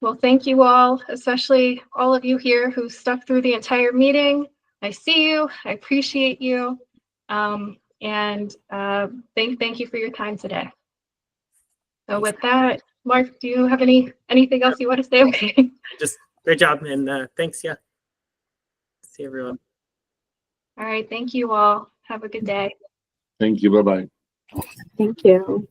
Well, thank you all, especially all of you here who stuck through the entire meeting. I see you, I appreciate you, and thank you for your time today. So with that, Mark, do you have anything else you want to say? Okay. Just great job, and thanks. Yeah. See everyone. All right. Thank you all. Have a good day. Thank you. Bye-bye. Thank you.